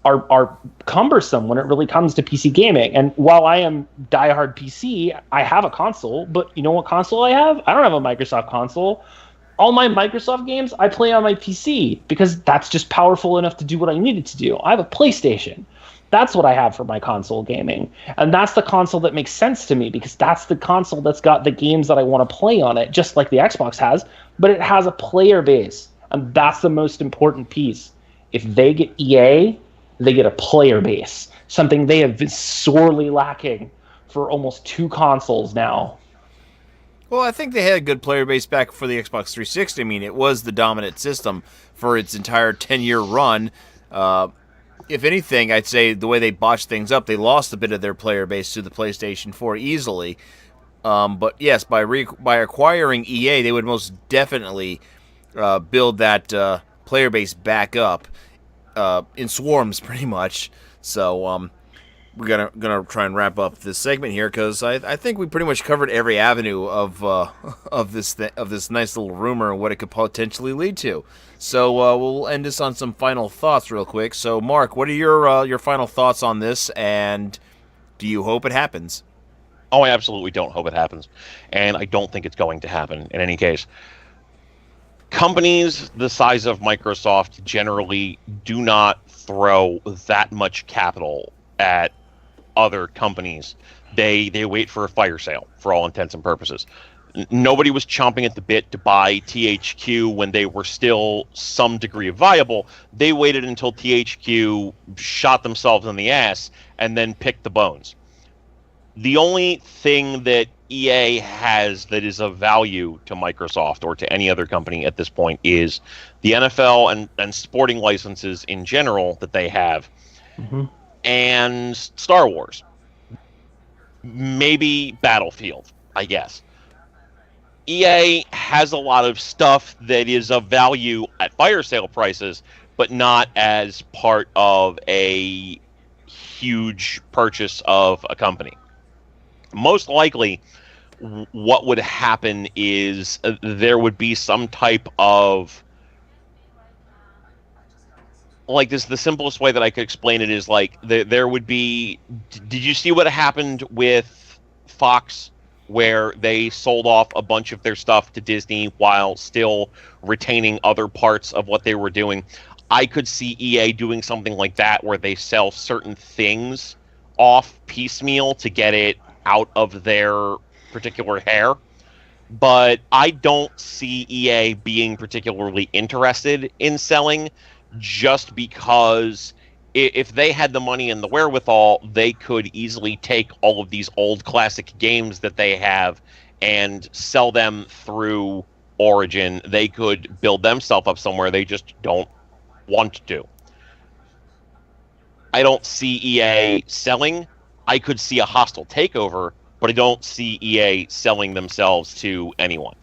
are cumbersome when it really comes to PC gaming. And while I am diehard PC, I have a console, but you know what console I have? I don't have a Microsoft console. All my Microsoft games I play on my PC because that's just powerful enough to do what I need it to do. I have a PlayStation. That's what I have for my console gaming. And that's the console that makes sense to me, because that's the console that's got the games that I want to play on it, just like the Xbox has, but it has a player base. And that's the most important piece. If they get EA, they get a player base, something they have been sorely lacking for almost 2 consoles now. Well, I think they had a good player base back for the Xbox 360. I mean, it was the dominant system for its entire 10-year run. If anything, I'd say the way they botched things up, they lost a bit of their player base to the PlayStation 4 easily. But yes, by acquiring EA, they would most definitely build that player base back up in swarms, pretty much. So we're gonna try and wrap up this segment here because I think we pretty much covered every avenue of this nice little rumor and what it could potentially lead to. So we'll end this on some final thoughts real quick. So Mark, what are your final thoughts on this, and do you hope it happens? Oh, I absolutely don't hope it happens, and I don't think it's going to happen in any case. Companies the size of Microsoft generally do not throw that much capital at other companies. They wait for a fire sale for all intents and purposes. Nobody was chomping at the bit to buy THQ when they were still some degree of viable. They waited until THQ shot themselves in the ass and then picked the bones. The only thing that EA has that is of value to Microsoft or to any other company at this point is the NFL and sporting licenses in general that they have, and Star Wars. Maybe Battlefield, I guess. EA has a lot of stuff that is of value at fire sale prices, but not as part of a huge purchase of a company. Most likely, what would happen is there would be some type of, like, this. The simplest way that I could explain it is like there would be. Did you see what happened with Fox, where they sold off a bunch of their stuff to Disney while still retaining other parts of what they were doing? I could see EA doing something like that, where they sell certain things off piecemeal to get it out of their particular hair. But I don't see EA being particularly interested in selling, just because if they had the money and the wherewithal, they could easily take all of these old classic games that they have and sell them through Origin. They could build themselves up somewhere. They just don't want to. I don't see EA selling. I could see a hostile takeover, but I don't see EA selling themselves to anyone.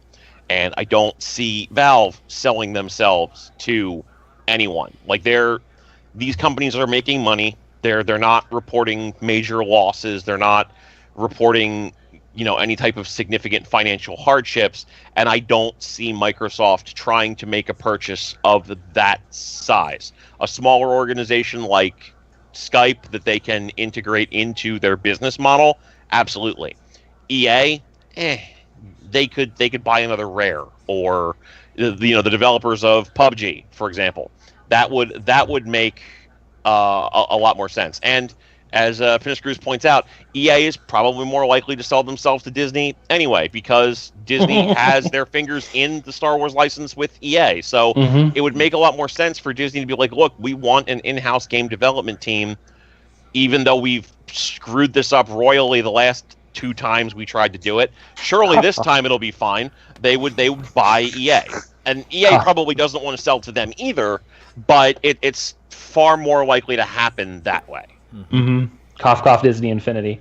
And I don't see Valve selling themselves to anyone. Like, these companies are making money. They're not reporting major losses. They're not reporting, any type of significant financial hardships. And I don't see Microsoft trying to make a purchase of that size. A smaller organization like Skype that they can integrate into their business model, absolutely. EA, they could buy another Rare, or the developers of PUBG, for example. That would make a lot more sense. And as Finish Screws points out, EA is probably more likely to sell themselves to Disney anyway, because Disney has their fingers in the Star Wars license with EA. So it would make a lot more sense for Disney to be like, look, we want an in-house game development team, even though we've screwed this up royally the last 2 times we tried to do it. Surely this time it'll be fine. They would buy EA. And EA probably doesn't want to sell to them either, but it's far more likely to happen that way. Cough, cough, Disney Infinity.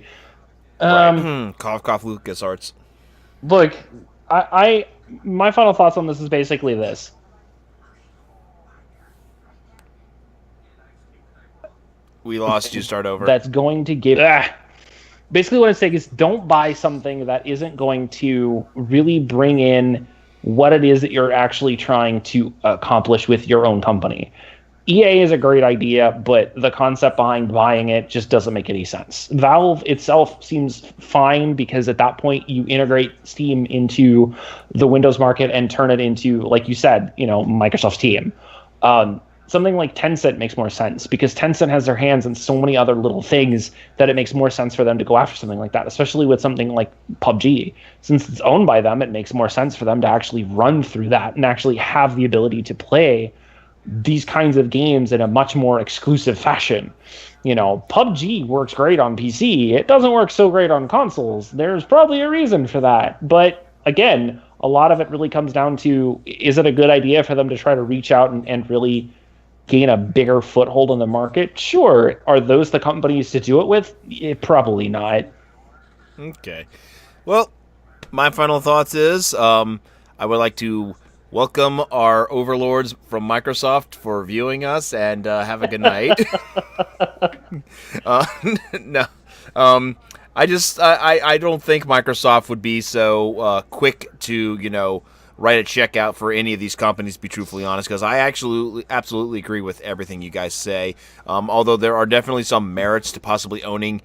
Cough, cough, LucasArts. Look, my final thoughts on this is basically this. We lost you. Start over. That's going to give... Basically what I'm saying is, don't buy something that isn't going to really bring in what it is that you're actually trying to accomplish with your own company. EA is a great idea, but the concept behind buying it just doesn't make any sense. Valve itself seems fine, because at that point you integrate Steam into the Windows market and turn it into, like you said, Microsoft's team. Something like Tencent makes more sense, because Tencent has their hands in so many other little things that it makes more sense for them to go after something like that, especially with something like PUBG. Since it's owned by them, it makes more sense for them to actually run through that and actually have the ability to play these kinds of games in a much more exclusive fashion. PUBG works great on PC. It doesn't work so great on consoles. There's probably a reason for that. But again, a lot of it really comes down to, is it a good idea for them to try to reach out and really gain a bigger foothold in the market? Sure. Are those the companies to do it with? Probably not. Okay. Well, my final thoughts is I would like to welcome our overlords from Microsoft for viewing us, and have a good night. No, I don't think Microsoft would be so quick to write a check out for any of these companies, to be truthfully honest, because I absolutely agree with everything you guys say. Although there are definitely some merits to possibly owning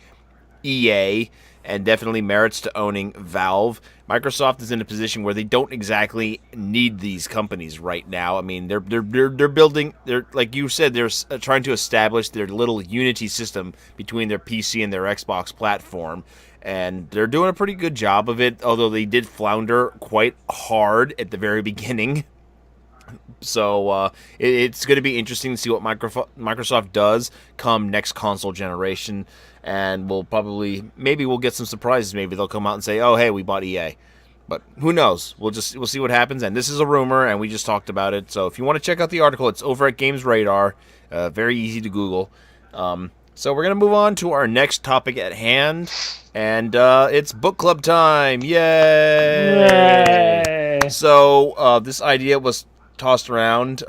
EA, and definitely merits to owning Valve. Microsoft is in a position where they don't exactly need these companies right now. I mean, they're building, like you said, they're trying to establish their little Unity system between their PC and their Xbox platform, and they're doing a pretty good job of it. Although they did flounder quite hard at the very beginning. So it's going to be interesting to see what Microsoft does come next console generation, and maybe we'll get some surprises. Maybe they'll come out and say, "Oh, hey, we bought EA," but who knows? We'll see what happens. And this is a rumor, and we just talked about it. So if you want to check out the article, it's over at Games Radar. Very easy to Google. So we're going to move on to our next topic at hand, and it's book club time. Yay! So this idea was tossed around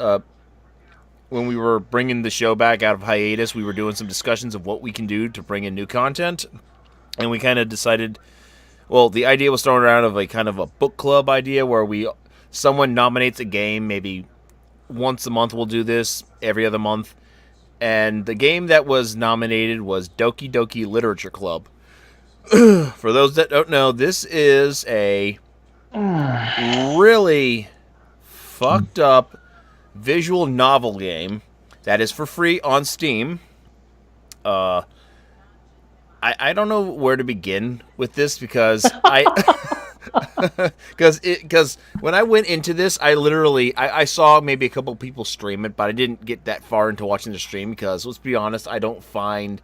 when we were bringing the show back out of hiatus. We were doing some discussions of what we can do to bring in new content, and we kind of decided, well, the idea was thrown around of a kind of a book club idea where someone nominates a game. Maybe once a month we'll do this, every other month, and the game that was nominated was Doki Doki Literature Club. For those that don't know, this is a really fucked up visual novel game that is for free on Steam. I don't know where to begin with this, because because when I went into this, I saw maybe a couple people stream it, but I didn't get that far into watching the stream because, let's be honest, I don't find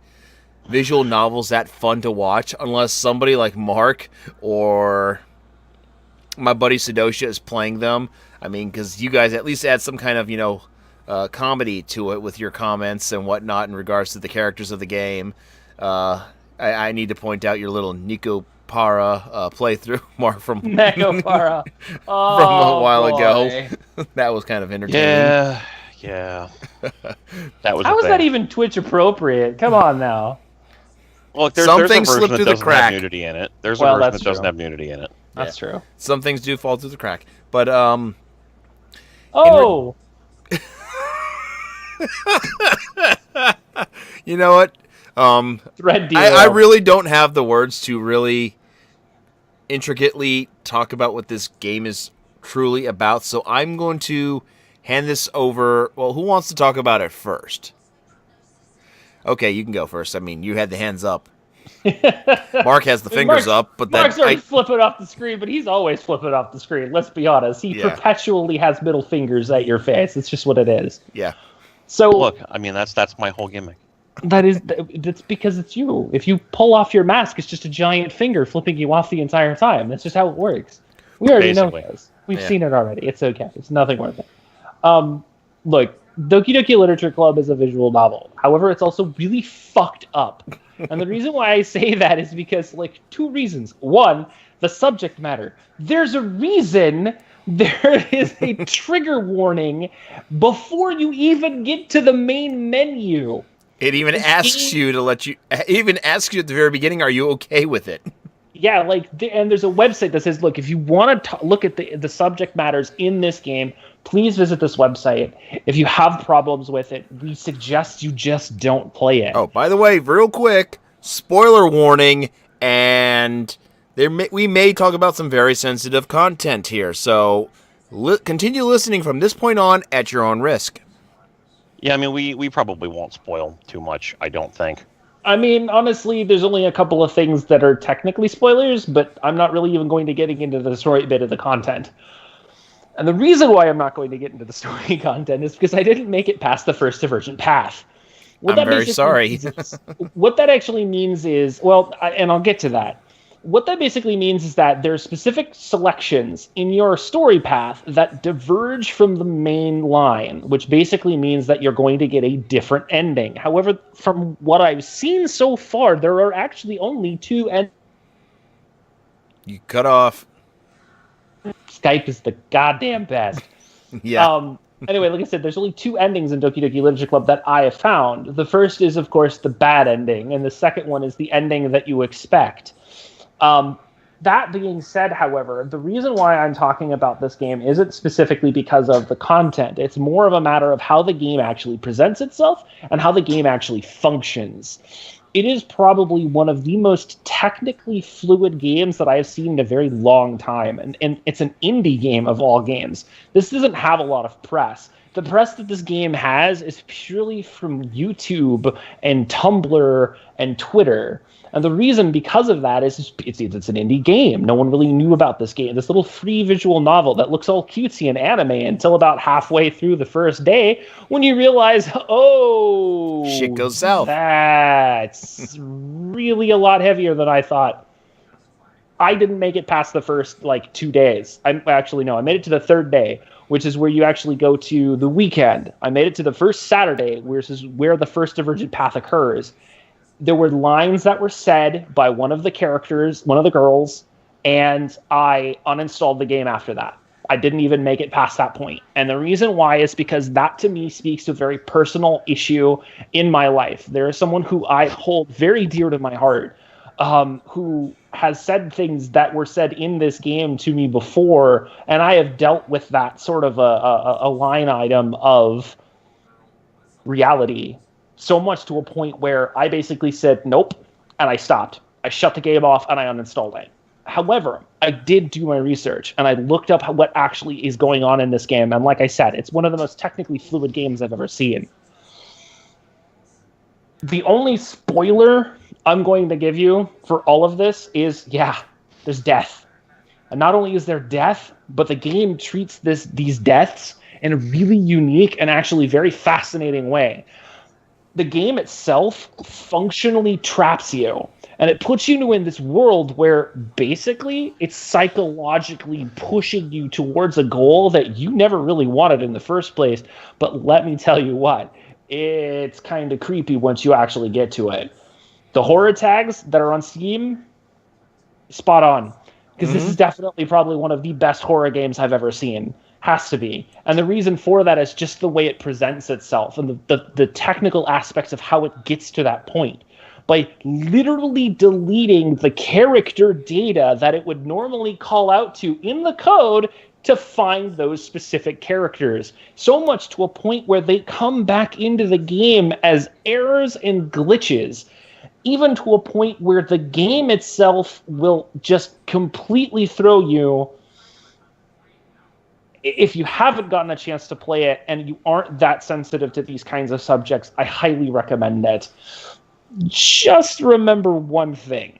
visual novels that fun to watch unless somebody like Mark or my buddy Sadosha is playing them. I mean, because you guys at least add some kind of, comedy to it with your comments and whatnot in regards to the characters of the game. I need to point out your little Nico Para playthrough, Mark, from Nico Para. Oh, from a while boy. ago. That was kind of entertaining. Yeah. That was. How is that even Twitch appropriate? Come on now. Look, there's Some a things version slip that through the doesn't crack. have nudity in it. There's a Well, version that's that doesn't true. have nudity in it. That's true. Some things do fall through the crack, but Oh, you know what? thread deal. I really don't have the words to really intricately talk about what this game is truly about, so I'm going to hand this over. Well, who wants to talk about it first? Okay, you can go first. I mean, you had the hands up. Mark has the fingers up, but Mark's already flipping off the screen, but he's always flipping off the screen. Let's be honest. He perpetually has middle fingers at your face. It's just what it is. Yeah. So Look, I mean, that's my whole gimmick. That's because it's you. If you pull off your mask, it's just a giant finger flipping you off the entire time. That's just how it works. We already know this. We've seen it already. It's okay. It's nothing worth it. Look, Doki Doki Literature Club is a visual novel. However, it's also really fucked up. And the reason why I say that is because, two reasons. One, the subject matter. There's a reason there is a trigger warning before you even get to the main menu. It even asks you at the very beginning, are you okay with it? Yeah, and there's a website that says, look, if you want to look at the subject matters in this game, please visit this website. If you have problems with it, we suggest you just don't play it. Oh, by the way, real quick, spoiler warning, and we may talk about some very sensitive content here, so continue listening from this point on at your own risk. Yeah, I mean, we probably won't spoil too much, I don't think. I mean, honestly, there's only a couple of things that are technically spoilers, but I'm not really even going to getting into the story bit of the content. And the reason why I'm not going to get into the story content is because I didn't make it past the first divergent path. I'm very sorry. What that actually means is, and I'll get to that. What that basically means is that there are specific selections in your story path that diverge from the main line, which basically means that you're going to get a different ending. However, from what I've seen so far, there are actually only two endings. You cut off. Skype is the goddamn best. Yeah. Anyway, like I said, there's only 2 endings in Doki Doki Literature Club that I have found. The first is, of course, the bad ending, and the second one is the ending that you expect. That being said, however, the reason why I'm talking about this game isn't specifically because of the content. It's more of a matter of how the game actually presents itself and how the game actually functions. It is probably one of the most technically fluid games that I have seen in a very long time. And it's an indie game of all games. This doesn't have a lot of press. The press that this game has is purely from YouTube and Tumblr and Twitter. And the reason because of that is it's an indie game. No one really knew about this game. This little free visual novel that looks all cutesy and anime until about halfway through the first day when you realize, oh, shit goes south. That's really a lot heavier than I thought. I didn't make it past the first 2 days. I made it to the third day, which is where you actually go to the weekend. I made it to the first Saturday, which is where the first divergent path occurs. There were lines that were said by one of the characters, one of the girls, and I uninstalled the game after that. I didn't even make it past that point. And the reason why is because that to me speaks to a very personal issue in my life. There is someone who I hold very dear to my heart, who has said things that were said in this game to me before, and I have dealt with that sort of a line item of reality. So much to a point where I basically said, nope, and I stopped. I shut the game off and I uninstalled it. However, I did do my research and I looked up what actually is going on in this game. And like I said, it's one of the most technically fluid games I've ever seen. The only spoiler I'm going to give you for all of this is, there's death. And not only is there death, but the game treats these deaths in a really unique and actually very fascinating way. The game itself functionally traps you, and it puts you in this world where basically it's psychologically pushing you towards a goal that you never really wanted in the first place. But let me tell you what, it's kind of creepy once you actually get to it. The horror tags that are on Steam, spot on, because this is definitely probably one of the best horror games I've ever seen. Has to be. And the reason for that is just the way it presents itself and the technical aspects of how it gets to that point. By literally deleting the character data that it would normally call out to in the code to find those specific characters. So much to a point where they come back into the game as errors and glitches. Even to a point where the game itself will just completely throw you. If you haven't gotten a chance to play it and you aren't that sensitive to these kinds of subjects, I highly recommend it. Just remember one thing.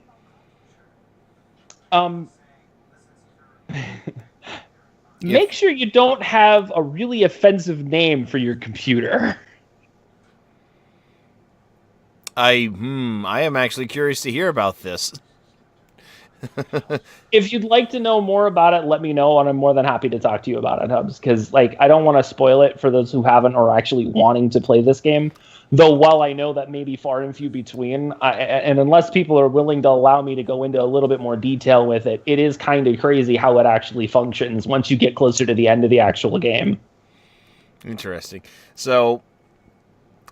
Make sure you don't have a really offensive name for your computer. I am actually curious to hear about this. If you'd like to know more about it, let me know, and I'm more than happy to talk to you about it, Hubs, because I don't want to spoil it for those who haven't or are actually wanting to play this game. Though while I know that may be far and few between, and unless people are willing to allow me to go into a little bit more detail with it, it is kind of crazy how it actually functions once you get closer to the end of the actual game. Interesting. So,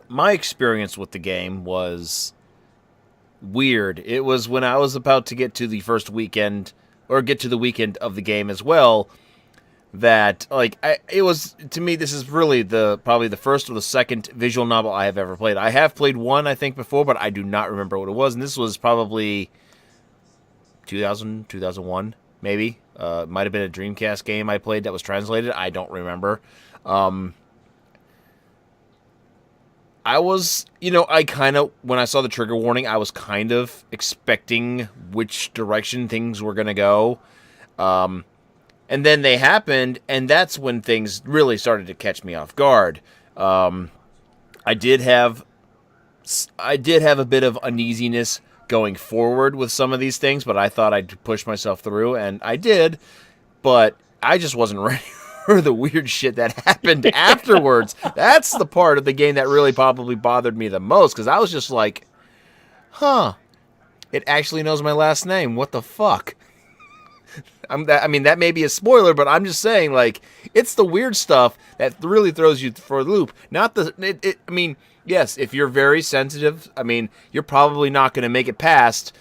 my experience with the game was weird. It was when I was about to get to the first weekend, or get to the weekend of the game as well, that it was, to me, this is really probably the first or the second visual novel I have ever played. I have played one, I think, before, but I do not remember what it was, and this was probably 2000, 2001, maybe. It might have been a Dreamcast game I played that was translated. I don't remember. I was, when I saw the trigger warning, I was kind of expecting which direction things were going to go. And then they happened, and that's when things really started to catch me off guard. I did have a bit of uneasiness going forward with some of these things, but I thought I'd push myself through, and I did, but I just wasn't ready for the weird shit that happened afterwards. That's the part of the game that really probably bothered me the most, because I was just like, it actually knows my last name. What the fuck? I mean, that may be a spoiler, but I'm just saying, like, it's the weird stuff that really throws you for a loop. Not the. I mean, yes, if you're very sensitive, I mean, you're probably not going to make it past,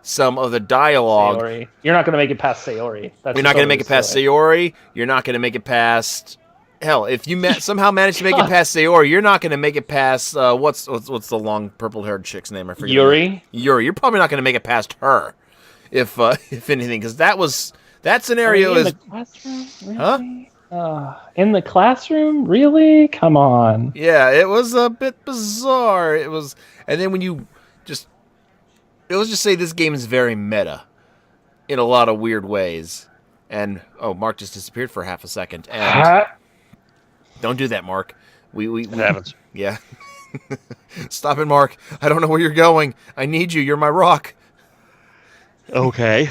some of the dialogue. Sayori. You're not going to make it past Sayori. You're not going to make it past Sayori. You're not going to make it past. Hell, if you somehow manage to make it past Sayori, you're not going to make it past what's the long purple-haired chick's name? I forget. Yuri. You're probably not going to make it past her, if anything, because that scenario is. In the classroom, really? In the classroom, really? Come on. Yeah, it was a bit bizarre. It was, and then when let's just say this game is very meta, in a lot of weird ways, and Mark just disappeared for half a second, and. Don't do that, Mark. We happens. Yeah. Stop it, Mark. I don't know where you're going. I need you. You're my rock. Okay.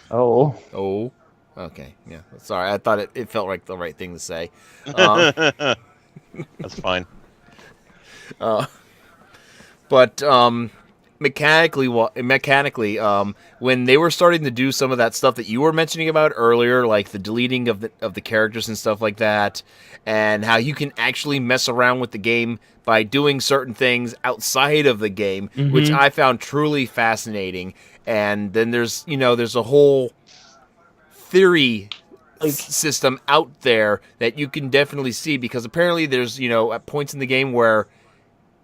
Oh. Okay. Yeah. Sorry. I thought it felt like the right thing to say. That's fine. But mechanically, when they were starting to do some of that stuff that you were mentioning about earlier, like the deleting of the characters and stuff like that, and how you can actually mess around with the game by doing certain things outside of the game, which I found truly fascinating. And then there's a whole theory system out there that you can definitely see, because apparently there's, at points in the game where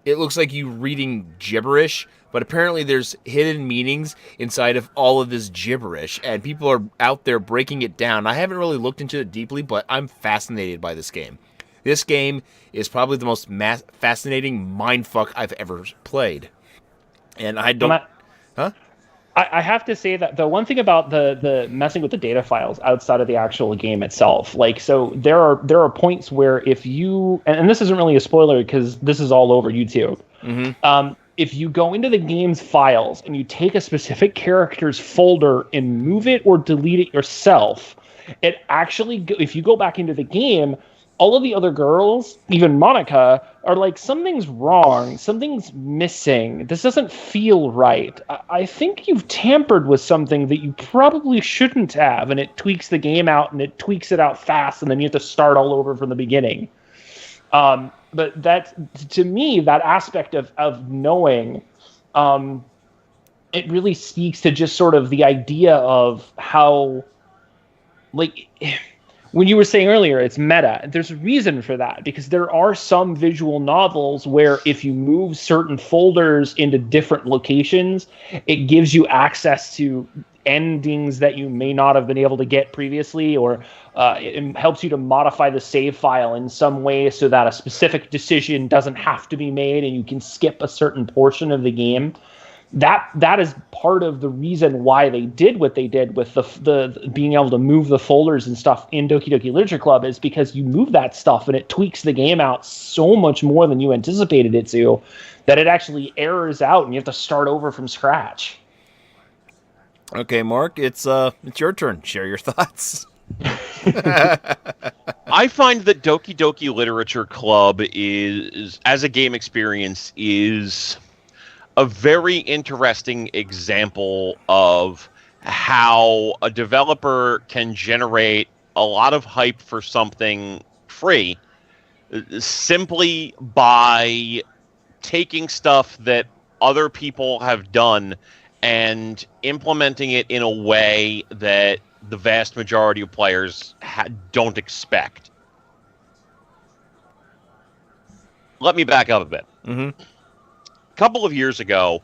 it looks like you reading gibberish, but apparently there's hidden meanings inside of all of this gibberish, and people are out there breaking it down. I haven't really looked into it deeply, but I'm fascinated by this game. This game is probably the most fascinating mindfuck I've ever played. And I don't... I have to say that the one thing about the messing with the data files outside of the actual game itself, so there are points where if you, and this isn't really a spoiler because this is all over YouTube. If you go into the game's files and you take a specific character's folder and move it or delete it yourself, it actually, if you go back into the game, all of the other girls, even Monica, are like, something's wrong, something's missing, this doesn't feel right. I think you've tampered with something that you probably shouldn't have, and it tweaks the game out, and it tweaks it out fast, and then you have to start all over from the beginning. But that, to me, that aspect of knowing, it really speaks to just sort of the idea of how, when you were saying earlier, it's meta. There's a reason for that, because there are some visual novels where if you move certain folders into different locations, it gives you access to endings that you may not have been able to get previously, or it helps you to modify the save file in some way so that a specific decision doesn't have to be made and you can skip a certain portion of the game. That is part of the reason why they did what they did with the being able to move the folders and stuff in Doki Doki Literature Club, is because you move that stuff and it tweaks the game out so much more than you anticipated it to, that it actually errors out and you have to start over from scratch. Okay, Mark, it's your turn. Share your thoughts. I find that Doki Doki Literature Club is, as a game experience, is a very interesting example of how a developer can generate a lot of hype for something free simply by taking stuff that other people have done and implementing it in a way that the vast majority of players don't expect. Let me back up a bit. A couple of years ago,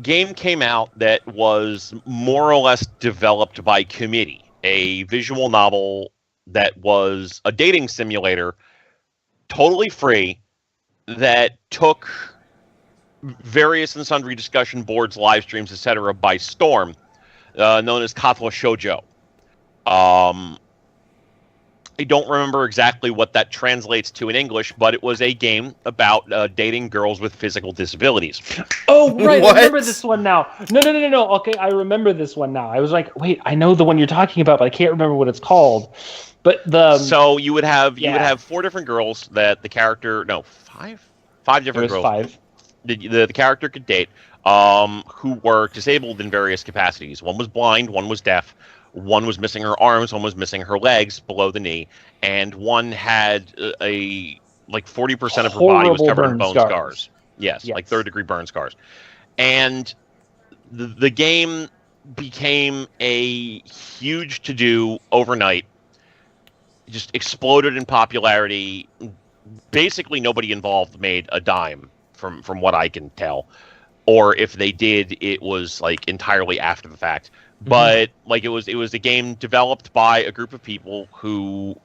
game came out that was more or less developed by Committee, a visual novel that was a dating simulator, totally free, that took various and sundry discussion boards, live streams, etc. by storm, known as Katwa Shoujo. I don't remember exactly what that translates to in English, but it was a game about dating girls with physical disabilities. Oh, right. What? I remember this one now. No. Okay, I remember this one now. I was like, wait, I know the one you're talking about, but I can't remember what it's called. But so you would have four different girls that the character five different girls. Five. The character could date. who were disabled in various capacities. One was blind, one was deaf, one was missing her arms, one was missing her legs below the knee, and one had like 40% of her body was Horrible covered in burn bone scars. scars. Yes, Yes. like third-degree burn scars. And the game became a huge to-do overnight. It just exploded in popularity. Basically, nobody involved made a dime, from what I can tell. Or if they did, it was like entirely after the fact. But like it was a game developed by a group of people who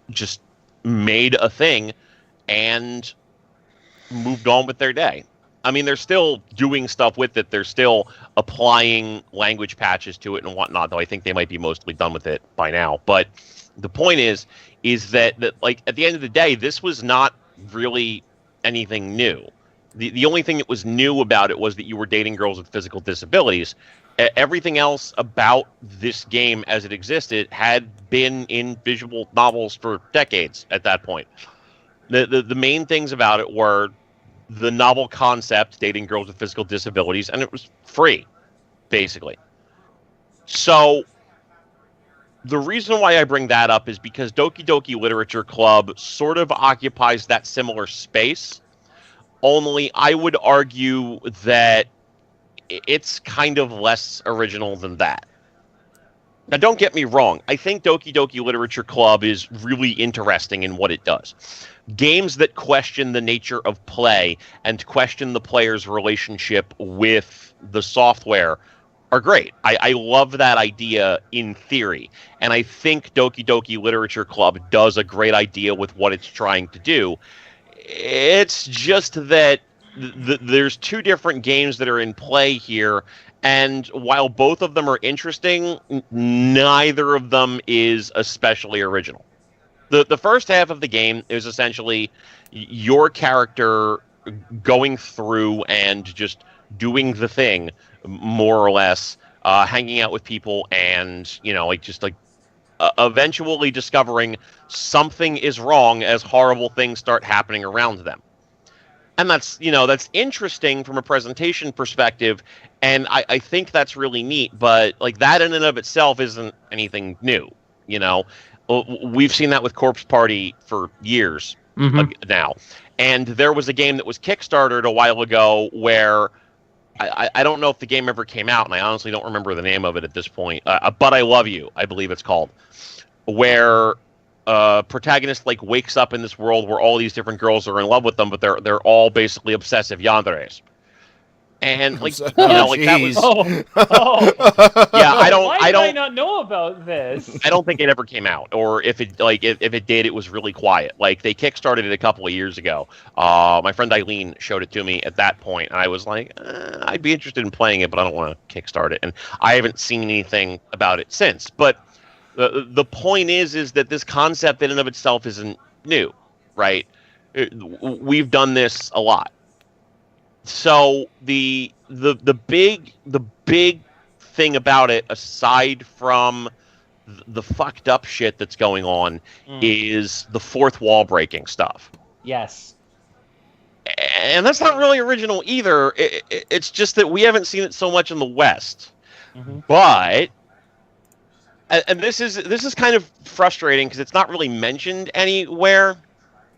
just made a thing and moved on with their day. I mean, they're still doing stuff with it. They're still applying language patches to it and whatnot, though I think they might be mostly done with it by now. But the point is that like at the end of the day, this was not really anything new. The only thing that was new about it was that you were dating girls with physical disabilities. Everything else about this game as it existed had been in visual novels for decades at that point. The main things about it were the novel concept, dating girls with physical disabilities, and it was free, basically. So the reason why I bring that up is because Doki Doki Literature Club sort of occupies that similar space, only I would argue that it's kind of less original than that. Now, don't get me wrong. I think Doki Doki Literature Club is really interesting in what it does. Games that question the nature of play and question the player's relationship with the software are great. I love that idea in theory. And I think Doki Doki Literature Club does a great idea with what it's trying to do. It's just that there's two different games that are in play here, and while both of them are interesting, neither of them is especially original. The first half of the game is essentially your character going through and just doing the thing, more or less, hanging out with people and, eventually discovering something is wrong as horrible things start happening around them. And that's interesting from a presentation perspective, and I think that's really neat, but like that in and of itself isn't anything new, We've seen that with Corpse Party for years now. And there was a game that was Kickstarted a while ago where I don't know if the game ever came out, and I honestly don't remember the name of it at this point. But I Love You, I believe it's called, where protagonist like wakes up in this world where all these different girls are in love with them, but they're all basically obsessive yanderes. And like that was yeah, I don't Why did I not know about this? I don't think it ever came out, or if it did, it was really quiet. Like they kickstarted it a couple of years ago. My friend Eileen showed it to me at that point, and I was like, I'd be interested in playing it, but I don't want to kickstart it, and I haven't seen anything about it since. But the point is that this concept in and of itself isn't new, right? We've done this a lot. So the big thing about it, aside from the fucked up shit that's going on, is the fourth wall breaking stuff. Yes. And that's not really original either. It's just that we haven't seen it so much in the West. But and this is kind of frustrating because it's not really mentioned anywhere.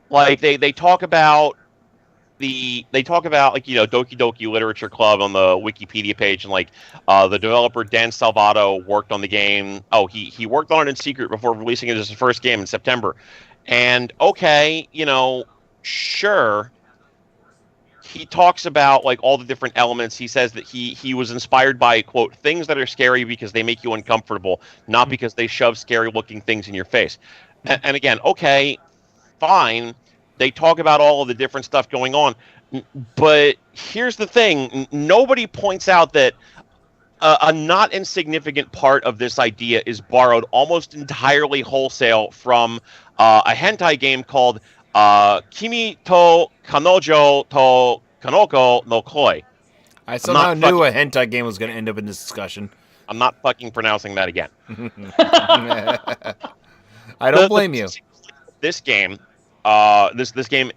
Like they talk about Doki Doki Literature Club on the Wikipedia page, and like the developer Dan Salvato worked on the game. Oh, he worked on it in secret before releasing it as his first game in September. And okay, sure. He talks about like all the different elements. He says that he was inspired by, quote, things that are scary because they make you uncomfortable, not because they shove scary looking things in your face. And again, okay, fine. They talk about all of the different stuff going on, but here's the thing. Nobody points out that a not insignificant part of this idea is borrowed almost entirely wholesale from a hentai game called Kimi to Kanojo to Kanoko no Koi. I somehow knew a hentai game was going to end up in this discussion. I'm not fucking pronouncing that again. I don't blame you. This game... this game,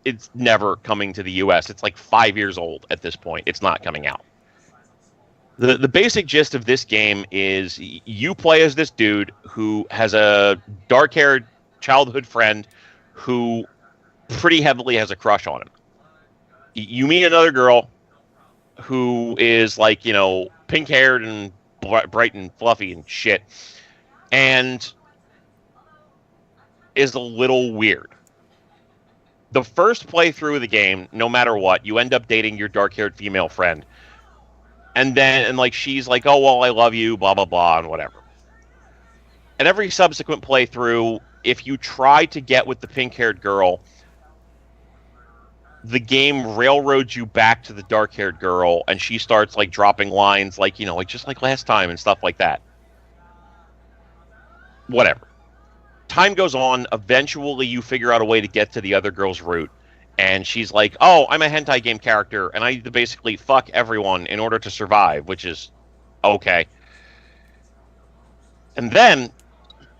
it's never coming to the U.S. It's like 5 years old at this point. It's not coming out. The basic gist of this game is you play as this dude who has a dark-haired childhood friend who pretty heavily has a crush on him. You meet another girl who is like, pink-haired and bright and fluffy and shit, and is a little weird. The first playthrough of the game, no matter what, you end up dating your dark-haired female friend. And she's like, oh, well, I love you, blah, blah, blah, and whatever. And every subsequent playthrough, if you try to get with the pink-haired girl, the game railroads you back to the dark-haired girl, and she starts, dropping lines just like last time and stuff like that. Whatever. Time goes on. Eventually, you figure out a way to get to the other girl's route. And she's like, oh, I'm a hentai game character, and I need to basically fuck everyone in order to survive, which is okay. And then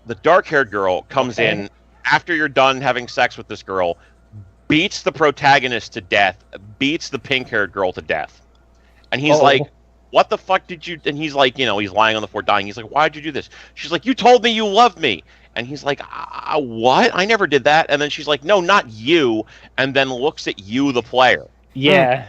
the dark-haired girl comes in after you're done having sex with this girl, beats the protagonist to death, beats the pink-haired girl to death. And he's like, what the fuck did you... And he's like, he's lying on the floor dying. He's like, why did you do this? She's like, you told me you loved me. And he's like, what? I never did that. And then she's like, no, not you. And then looks at you, the player. Yeah.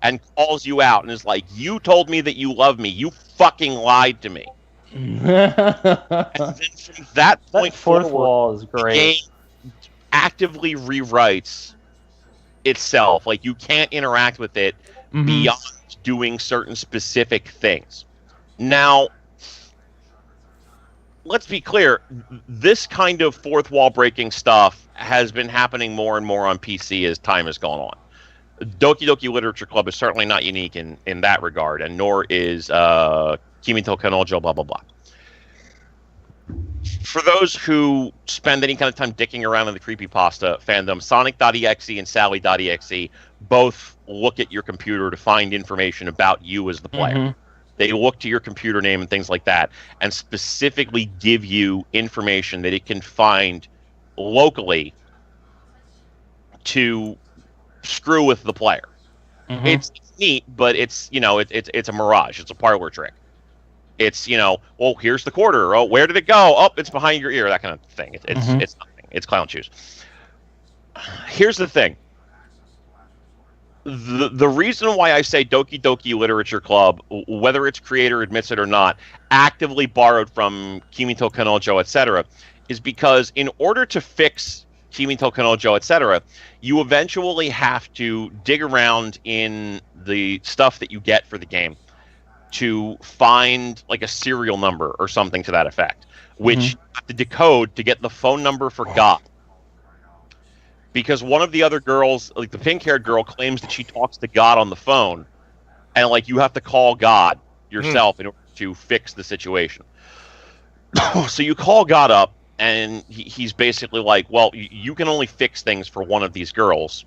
And calls you out and is like, you told me that you love me. You fucking lied to me. And then from that point fourth forward, wall is great. The game actively rewrites itself. Like, you can't interact with it beyond doing certain specific things. Now, let's be clear, this kind of fourth wall breaking stuff has been happening more and more on PC as time has gone on. Doki Doki Literature Club is certainly not unique in that regard, and nor is Kimi to Kanojo, blah, blah, blah. For those who spend any kind of time dicking around in the creepypasta fandom, Sonic.exe and Sally.exe both look at your computer to find information about you as the player. They look to your computer name and things like that and specifically give you information that it can find locally to screw with the player. It's neat, but it's a mirage. It's a parlor trick. It's, well, here's the quarter. Oh, where did it go? Oh, it's behind your ear, that kind of thing. It's nothing. It's clown shoes. Here's the thing. The reason why I say Doki Doki Literature Club, whether its creator admits it or not, actively borrowed from Kimi to Kanojo, etc., is because in order to fix Kimi to Kanojo, etc., you eventually have to dig around in the stuff that you get for the game to find like a serial number or something to that effect, which you have to decode to get the phone number for God. Because one of the other girls, like the pink-haired girl, claims that she talks to God on the phone, and like you have to call God yourself in order to fix the situation. So you call God up, and he's basically like, well, you can only fix things for one of these girls.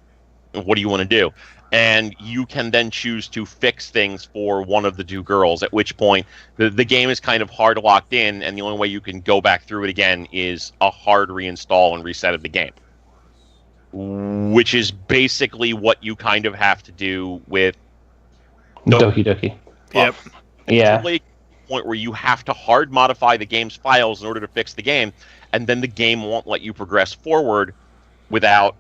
What do you want to do? And you can then choose to fix things for one of the two girls, at which point the game is kind of hard locked in, and the only way you can go back through it again is a hard reinstall and reset of the game. Which is basically what you kind of have to do with Doki Doki. Yep. Yeah. To a point where you have to hard modify the game's files in order to fix the game, and then the game won't let you progress forward without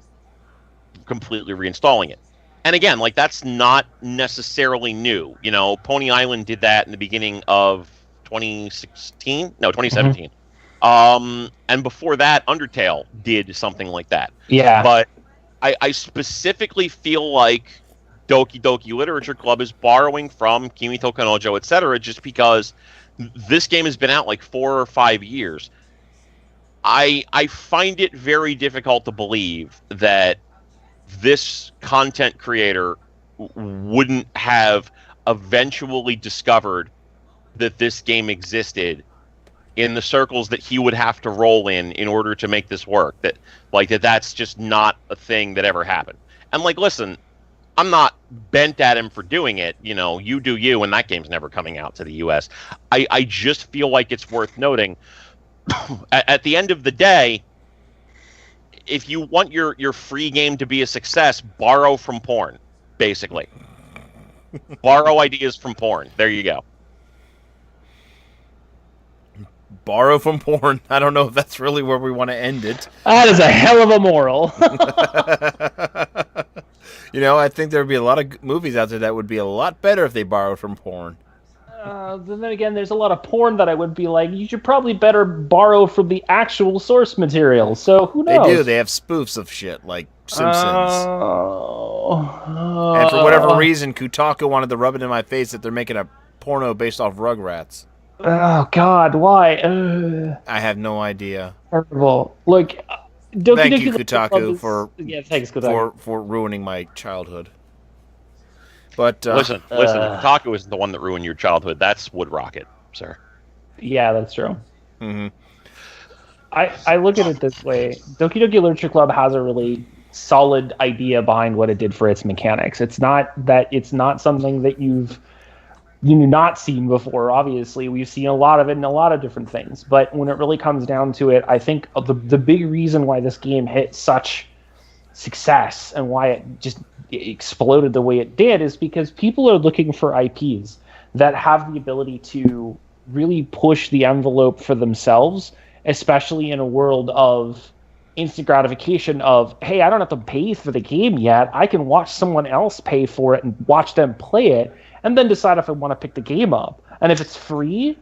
completely reinstalling it. And again, like, that's not necessarily new. Pony Island did that in the beginning of 2016? No, 2017. And before that, Undertale did something like that. Yeah. But I specifically feel like Doki Doki Literature Club is borrowing from Kimi to Kanojo, etc., just because this game has been out like 4 or 5 years. I find it very difficult to believe that this content creator wouldn't have eventually discovered that this game existed in the circles that he would have to roll in order to make this work. That's just not a thing that ever happened. And like, listen, I'm not bent at him for doing it. You do you, and that game's never coming out to the US. I just feel like it's worth noting. At the end of the day, if you want your free game to be a success, borrow from porn, basically. Borrow ideas from porn. There you go. borrow from porn. I don't know if that's really where we want to end it. That is a hell of a moral. I think there would be a lot of movies out there that would be a lot better if they borrowed from porn. Then again, there's a lot of porn that I would be like, you should probably better borrow from the actual source material. So who knows? They do. They have spoofs of shit like Simpsons. And for whatever reason, Kotaku wanted to rub it in my face that they're making a porno based off Rugrats. Oh God, why? I have no idea. Terrible. Look, thank you, Kotaku, thanks, Kotaku. for ruining my childhood. But listen, Kotaku isn't the one that ruined your childhood. That's Wood Rocket, sir. Yeah, that's true. Mm-hmm. I look at it this way: Doki Doki Literature Club has a really solid idea behind what it did for its mechanics. It's not something that you've not seen before. Obviously, we've seen a lot of it in a lot of different things. But when it really comes down to it, I think the big reason why this game hit such success and why it just exploded the way it did is because people are looking for IPs that have the ability to really push the envelope for themselves, especially in a world of instant gratification of, hey, I don't have to pay for the game yet. I can watch someone else pay for it and watch them play it and then decide if I want to pick the game up. And if it's free,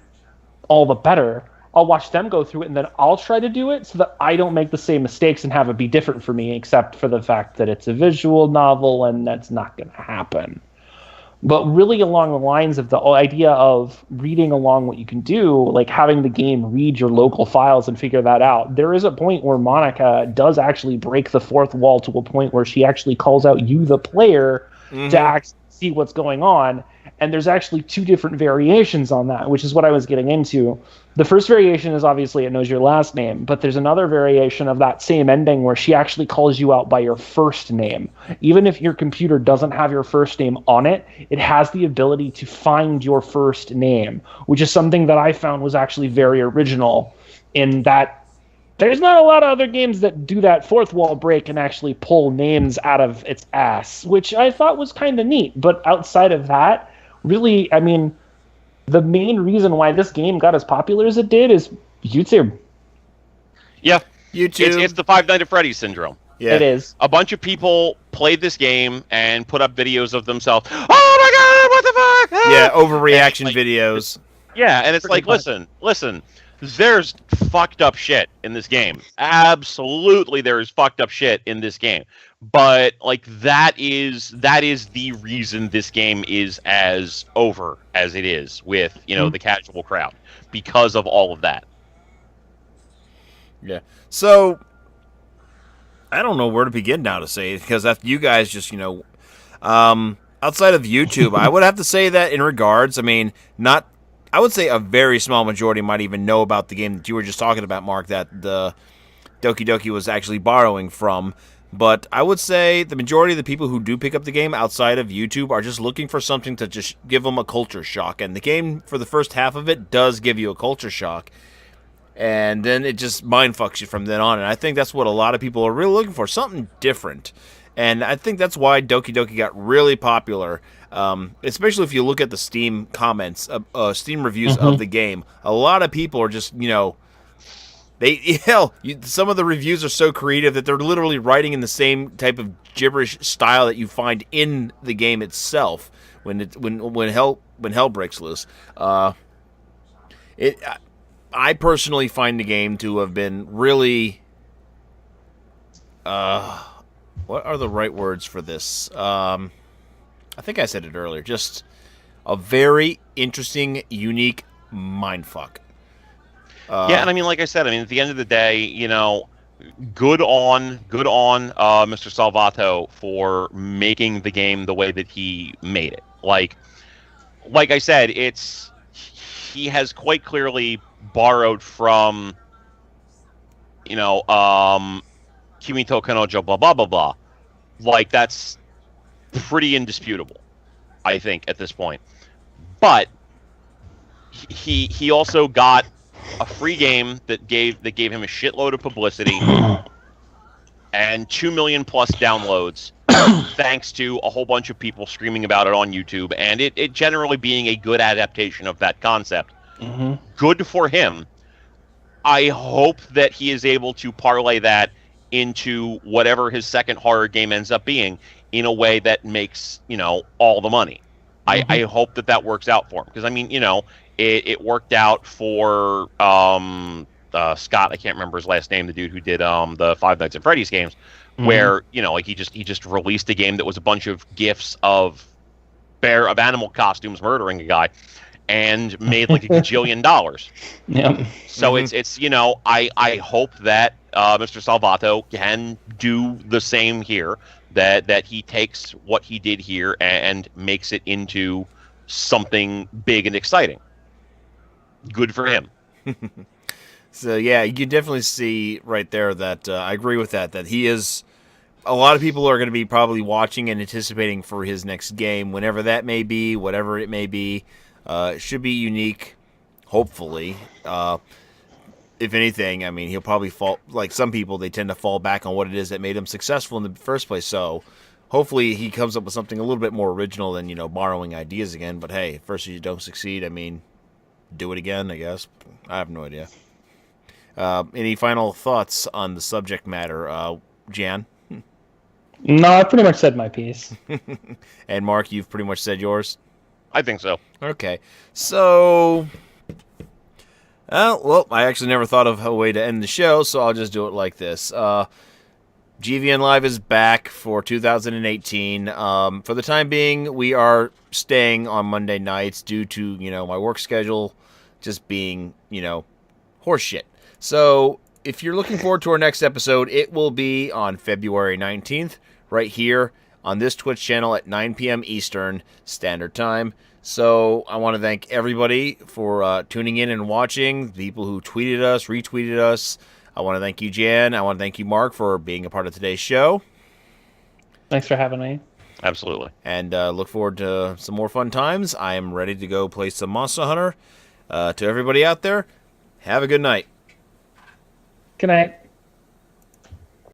all the better. I'll watch them go through it, and then I'll try to do it so that I don't make the same mistakes and have it be different for me, except for the fact that it's a visual novel, and that's not going to happen. But really along the lines of the idea of reading along what you can do, like having the game read your local files and figure that out, there is a point where Monica does actually break the fourth wall to a point where she actually calls out you, the player, to actually see what's going on. And there's actually two different variations on that, which is what I was getting into. The first variation is obviously it knows your last name, but there's another variation of that same ending where she actually calls you out by your first name. Even if your computer doesn't have your first name on it, it has the ability to find your first name, which is something that I found was actually very original in that there's not a lot of other games that do that fourth wall break and actually pull names out of its ass, which I thought was kind of neat. But outside of that, really, I mean, the main reason why this game got as popular as it did is YouTube. Yeah, YouTube. It's the Five Nights at Freddy's syndrome. Yeah. It is. A bunch of people played this game and put up videos of themselves. Oh my God, what the fuck? Ah! Yeah, overreaction videos. Yeah, and it's like, listen, there's fucked up shit in this game. Absolutely, there is fucked up shit in this game. But like that is the reason this game is as over as it is with, the casual crowd, because of all of that. Yeah. So I don't know where to begin now to say it, because after you guys just, outside of YouTube, I would have to say that in regards, I would say a very small majority might even know about the game that you were just talking about, Mark, that the Doki Doki was actually borrowing from. But I would say the majority of the people who do pick up the game outside of YouTube are just looking for something to just give them a culture shock. And the game, for the first half of it, does give you a culture shock. And then it just mindfucks you from then on. And I think that's what a lot of people are really looking for, something different. And I think that's why Doki Doki got really popular, especially if you look at the Steam comments, Steam reviews of the game. A lot of people are just, some of the reviews are so creative that they're literally writing in the same type of gibberish style that you find in the game itself when hell breaks loose. I personally find the game to have been really, what are the right words for this? I think I said it earlier. Just a very interesting, unique mindfuck. Yeah, and like I said, at the end of the day, good on Mr. Salvato for making the game the way that he made it. Like I said, he has quite clearly borrowed from, Kimito Kanojo, blah blah blah blah. Like that's pretty indisputable, I think, at this point. But he also got a free game that gave him a shitload of publicity and 2 million plus downloads thanks to a whole bunch of people screaming about it on YouTube, and it generally being a good adaptation of that concept. Good for him. I hope that he is able to parlay that into whatever his second horror game ends up being in a way that makes, all the money. I hope that works out for him. Because, I mean, it worked out for Scott. I can't remember his last name, the dude who did the Five Nights at Freddy's games, where, like he just released a game that was a bunch of GIFs of animal costumes murdering a guy and made like $1 gajillion. Yep. So it's I hope that Mr. Salvato can do the same here, that he takes what he did here and makes it into something big and exciting. Good for him. So yeah, you can definitely see right there that I agree with that he is. A lot of people are going to be probably watching and anticipating for his next game, whenever that may be, whatever it may be. It should be unique, hopefully. If anything, I mean, he'll probably fall, like some people, they tend to fall back on what it is that made him successful in the first place. So hopefully he comes up with something a little bit more original than, borrowing ideas again. But hey, first you don't succeed, I mean, do it again, I guess. I have no idea. Any final thoughts on the subject matter, Jan? No, I pretty much said my piece. And Mark, you've pretty much said yours? I think so. Okay. So, well, I actually never thought of a way to end the show, so I'll just do it like this. GVN Live is back for 2018. For the time being, we are staying on Monday nights due to, my work schedule just being, horseshit. So, if you're looking forward to our next episode, it will be on February 19th, right here on this Twitch channel at 9 p.m. Eastern Standard Time. So I want to thank everybody for tuning in and watching, the people who tweeted us, retweeted us. I want to thank you, Jan. I want to thank you, Mark, for being a part of today's show. Thanks for having me. Absolutely. And look forward to some more fun times. I am ready to go play some Monster Hunter. To everybody out there, have a good night. Good night.